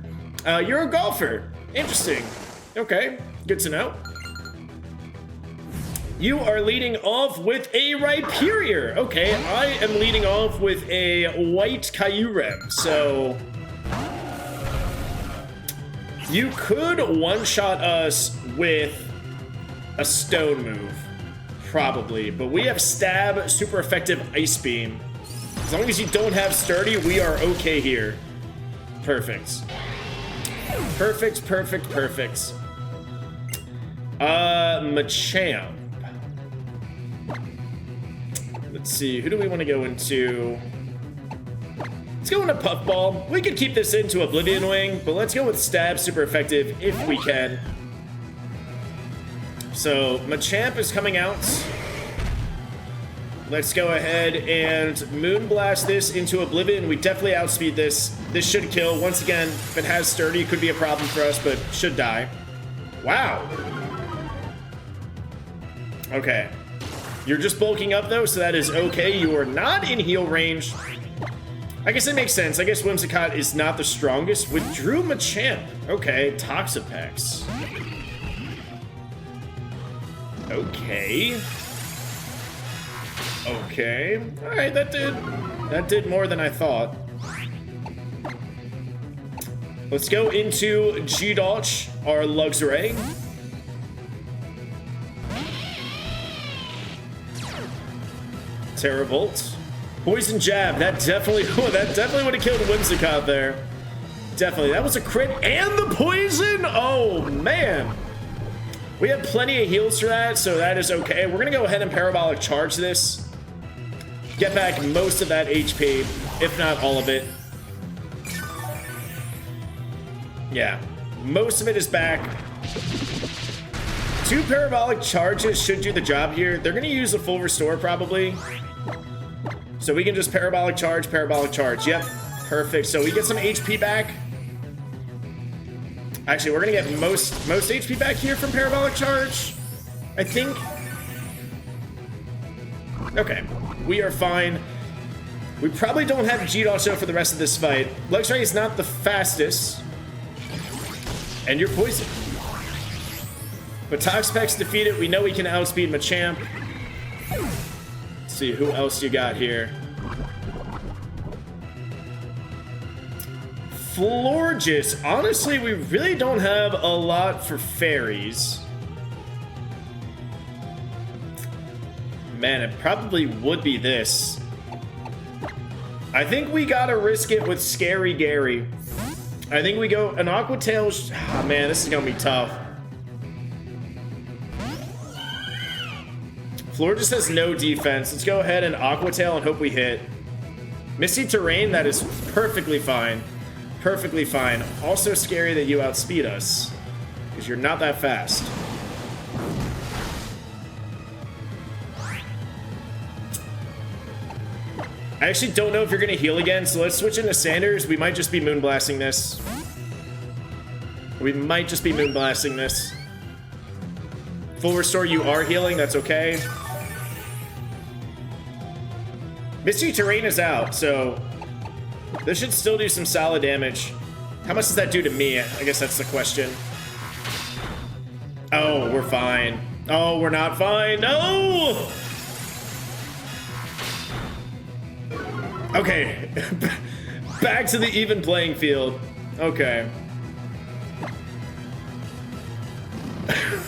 A: You're a golfer. Interesting. Okay, good to know. You are leading off with a Rhyperior. Okay, I am leading off with a white Kyurem, so you could one-shot us with a stone move, probably, but we have Stab, super effective Ice Beam. As long as you don't have Sturdy, we are okay here. Perfect. Perfect. Machamp. Let's see, who do we want to go into? Let's go into Puffball. We could keep this into Oblivion Wing, but let's go with Stab, super effective, if we can. So, Machamp is coming out. Let's go ahead and Moonblast this into Oblivion. We definitely outspeed this. This should kill. Once again, if it has Sturdy, it could be a problem for us, but should die. Wow. Okay. You're just bulking up, though, so that is okay. You are not in heal range. I guess it makes sense. I guess Whimsicott is not the strongest. Withdrew Machamp. Okay, Toxapex. Okay. Okay. Alright, that did more than I thought. Let's go into G-Dodge, our Luxray. Terravolt. Poison Jab. That definitely would have killed Whimsicott there. Definitely. That was a crit and the poison. Oh man. We have plenty of heals for that, so that is okay. We're gonna go ahead and Parabolic Charge this. Get back most of that HP, if not all of it. Yeah, most of it is back. 2 Parabolic Charges should do the job here. They're gonna use a full restore probably. So we can just Parabolic Charge. Yep, perfect. So we get some HP back. Actually, we're gonna get most HP back here from Parabolic Charge, I think. Okay, we are fine. We probably don't have G-Dodge for the rest of this fight. Luxray is not the fastest. And you're poisoned. But Toxapex defeated. We know we can outspeed Machamp. Let's see, who else you got here? Florges. Honestly, we really don't have a lot for fairies. Man, it probably would be this. I think we gotta risk it with Scary Gary. I think we go an Aqua Tail. Oh, man, this is gonna be tough. Florges has no defense. Let's go ahead and Aqua Tail and hope we hit. Misty Terrain, that is perfectly fine. Perfectly fine. Also scary that you outspeed us, because you're not that fast. I actually don't know if you're going to heal again, so let's switch into Sanders. We might just be Moonblasting this. Full restore, you are healing. That's okay. Misty Terrain is out, so this should still do some solid damage. How much does that do to me? I guess that's the question. Oh, we're fine. Oh, we're not fine. No! Okay. Back to the even playing field. Okay.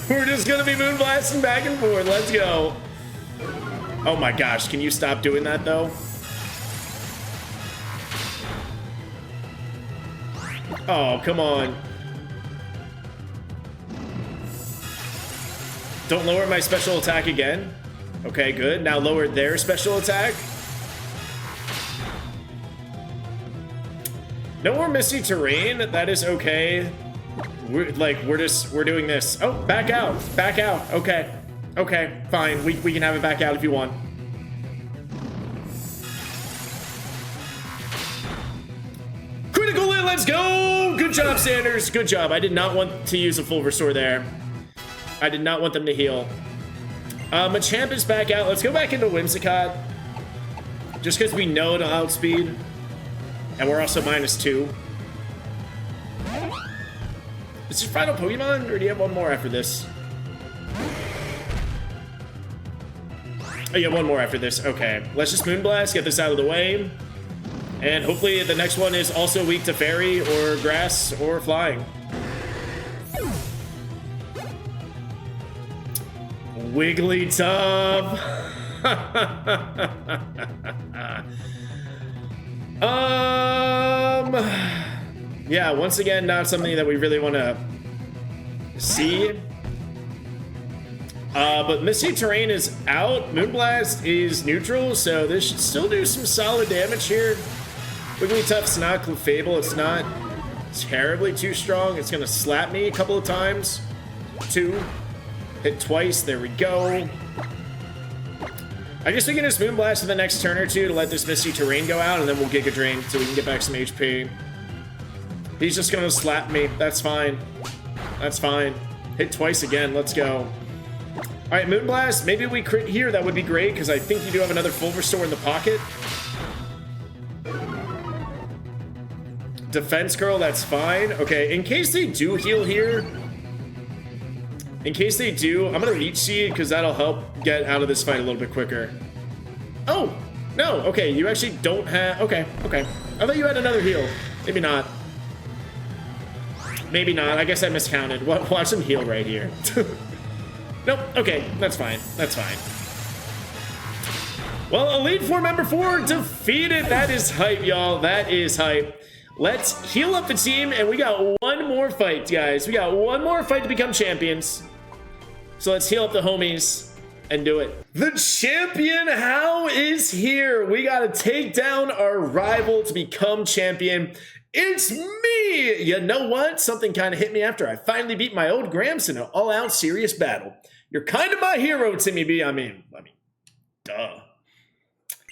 A: We're just gonna be Moonblasting back and forth. Let's go. Oh my gosh, can you stop doing that though? Oh, come on. Don't lower my special attack again. Okay, good. Now lower their special attack. No more Misty Terrain. That is okay. We're doing this. Oh, back out. Back out. Okay. Okay, fine. We can have it back out if you want. Critical let's go! Good job, Sanders. Good job. I did not want to use a full restore there. I did not want them to heal. Machamp is back out. Let's go back into Whimsicott. Just because we know it'll outspeed. And we're also -2. Is this your final Pokemon, or do you have one more after this? Oh, you have one more after this. Okay. Let's just Moonblast, get this out of the way. And hopefully the next one is also weak to Fairy, or Grass, or Flying. Wigglytuff. Yeah, once again, not something that we really want to see. But Misty Terrain is out. Moonblast is neutral, so this should still do some solid damage here. Wigglytuff's not Clefable. It's not terribly too strong. It's going to slap me a couple of times. 2. Hit twice. There we go. I guess we can just Moonblast for the next turn or two to let this Misty Terrain go out, and then we'll Giga Drain so we can get back some HP. He's just going to slap me. That's fine. That's fine. Hit twice again. Let's go. All right, Moonblast. Maybe we crit here. That would be great, because I think you do have another full restore in the pocket. Defense Curl, that's fine. Okay, in case they do heal here, in case they do, I'm going to Leech Seed, because that'll help get out of this fight a little bit quicker. Oh, no. Okay, you actually don't have... Okay, okay. I thought you had another heal. Maybe not. Maybe not. I guess I miscounted. Watch him heal right here. Nope. Okay, that's fine. That's fine. Well, Elite Four Member 4 defeated. That is hype, y'all. That is hype. Let's heal up the team, and we got one more fight, guys. We got one more fight to become champions. So let's heal up the homies and do it. The champion How is here. We got to take down our rival to become champion. It's me! You know what? Something kind of hit me after I finally beat my old Gramps in an all-out serious battle. You're kind of my hero, Timmy B. I mean, duh.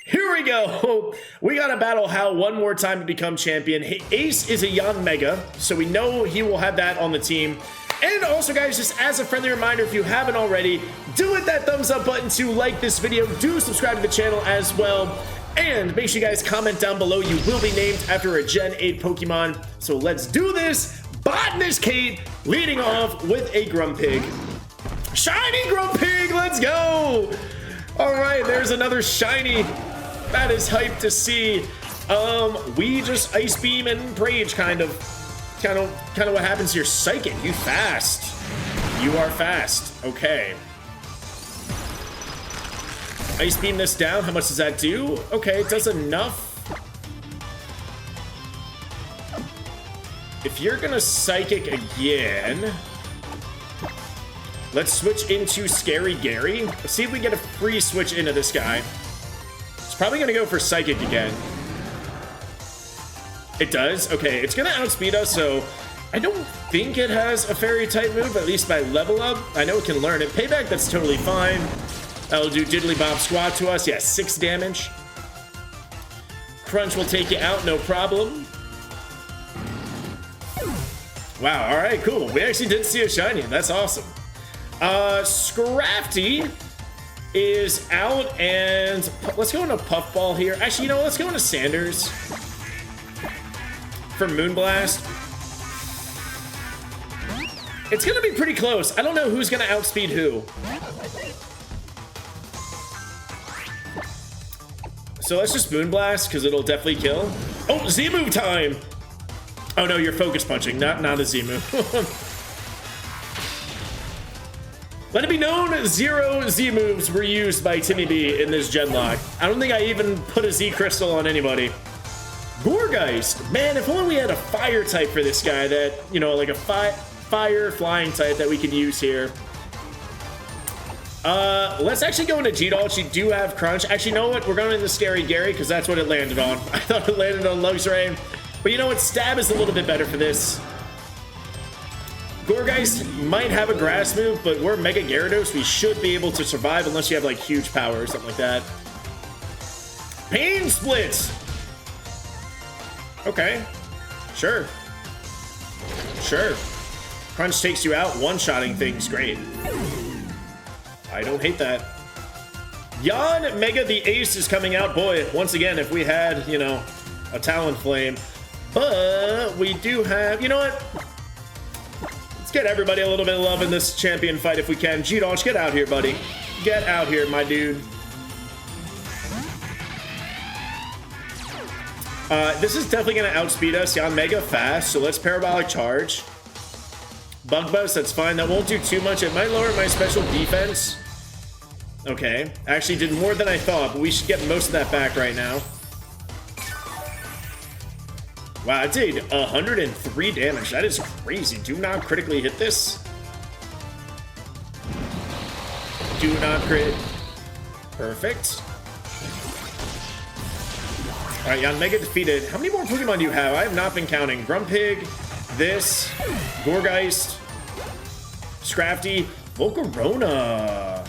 A: Here we go. We got to battle How one more time to become champion. Ace is a Yanmega, so we know he will have that on the team. And also, guys, just as a friendly reminder, if you haven't already, do hit that thumbs up button to like this video. Do subscribe to the channel as well. And make sure you guys comment down below. You will be named after a Gen 8 Pokemon. So let's do this. Botanist Kate leading off with a Grumpig. Shiny Grumpig, let's go. All right, there's another shiny. That is hype to see. We just Ice Beam and Rage kind of what happens here. Psychic, you fast. You are fast. Okay. Ice Beam this down. How much does that do? Okay, it does enough. If you're gonna Psychic again, let's switch into Scary Gary. Let's see if we get a free switch into this guy. It's probably gonna go for Psychic again. It does? Okay, it's gonna outspeed us, so I don't think it has a Fairy type move, at least by level up. I know it can learn it. Payback, that's totally fine. That'll do Diddly Bob Squat to us. Yeah, 6 damage. Crunch will take you out, no problem. Wow, all right, cool. We actually did see a shiny. That's awesome. Scrafty is out, and let's go into Puffball here. Actually, you know what? Let's go into Sanders for Moonblast. It's gonna be pretty close. I don't know who's gonna outspeed who. So let's just Moonblast, because it'll definitely kill. Oh, Z-move time! Oh no, you're focus punching, not a Z-move. Let it be known, 0 Z-moves were used by Timmy B in this Genlock. I don't think I even put a Z-Crystal on anybody. Gourgeist! Man, if only we had a fire type for this guy that, you know, like a fire flying type that we could use here. Let's actually go into G-Dolch. You do have Crunch. Actually, you know what? We're going into Scary Gary, because that's what it landed on. I thought it landed on Luxray. But you know what? Stab is a little bit better for this. Gourgeist might have a grass move, but we're Mega Gyarados. We should be able to survive unless you have, like, huge power or something like that. Pain Split! Okay. Sure. Sure. Crunch takes you out, one-shotting things, great. I don't hate that. Yon Mega the Ace is coming out. Boy, once again, if we had, you know, a Talonflame. But we do have, you know what? Let's get everybody a little bit of love in this champion fight if we can. G-Dodge, get out here, buddy. Get out here, my dude. This is definitely going to outspeed us. Yon Mega fast, so let's Parabolic Charge. Bug Buzz, that's fine. That won't do too much. It might lower my special defense. Okay. Actually did more than I thought, but we should get most of that back right now. Wow, I did 103 damage. That is crazy. Do not critically hit this. Do not crit. Perfect. Alright, Yon Mega defeated. How many more Pokemon do you have? I have not been counting. Grumpig, this, Gourgeist, Scrafty, Volcarona.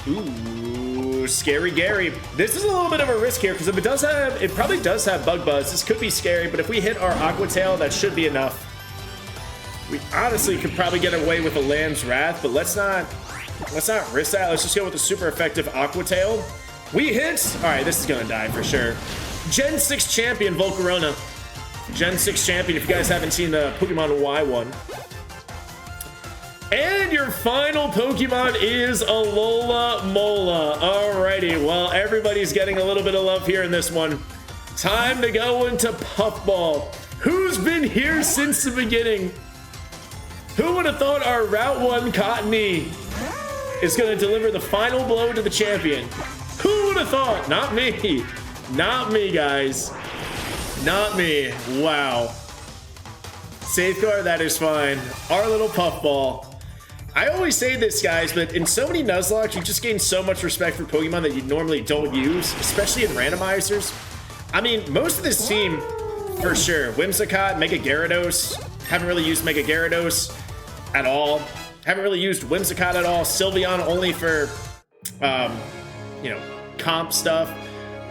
A: Ooh, Scary Gary. This is a little bit of a risk here, because if it does have, it probably does have Bug Buzz. This could be scary, but if we hit our Aqua Tail, that should be enough. We honestly could probably get away with a Lamb's Wrath, but let's not risk that. Let's just go with a super effective Aqua Tail. We hit! Alright, this is gonna die for sure. Gen 6 champion, Volcarona. Gen 6 champion, if you guys haven't seen the Pokemon Y1. And your final Pokemon is Alola Mola. Alrighty, well, everybody's getting a little bit of love here in this one. Time to go into Puffball. Who's been here since the beginning? Who would have thought our Route 1 Cottony is going to deliver the final blow to the champion? Who would have thought? Not me. Not me, guys. Not me. Wow. Safeguard, that is fine. Our little Puffball. I always say this, guys, but in so many Nuzlocke, you just gain so much respect for Pokemon that you normally don't use, especially in randomizers. I mean, most of this team, for sure. Whimsicott, Mega Gyarados. Haven't really used Mega Gyarados at all. Haven't really used Whimsicott at all. Sylveon only for, you know, comp stuff.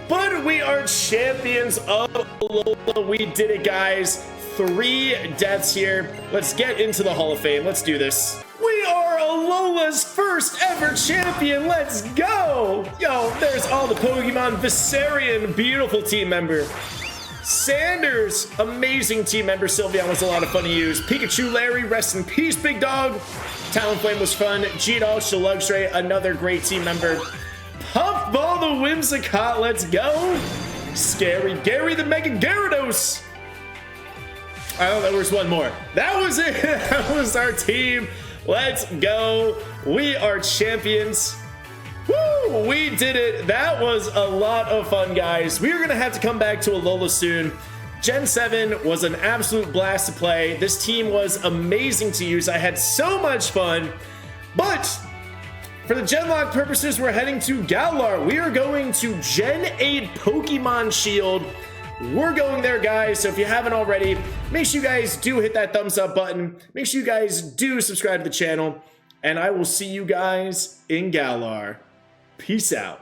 A: But we are champions of Alola. We did it, guys. 3 deaths here. Let's get into the Hall of Fame. Let's do this. We are Alola's first ever champion. Let's go. Yo, there's all the Pokemon. Viserion, beautiful team member. Sanders, amazing team member. Sylveon was a lot of fun to use. Pikachu, Larry, rest in peace, big dog. Talonflame was fun. G-Dog, Shalugstray, another great team member. Puffball the Whimsicott, let's go. Scary Gary the Mega Gyarados. Oh, there was one more. That was it. That was our team. Let's go. We are champions. Woo! We did it. That was a lot of fun, guys. We are going to have to come back to Alola soon. Gen 7 was an absolute blast to play. This team was amazing to use. I had so much fun. But for the Genlock purposes, we're heading to Galar. We are going to Gen 8 Pokemon Shield. We're going there, guys, so if you haven't already, make sure you guys do hit that thumbs up button. Make sure you guys do subscribe to the channel, and I will see you guys in Galar. Peace out.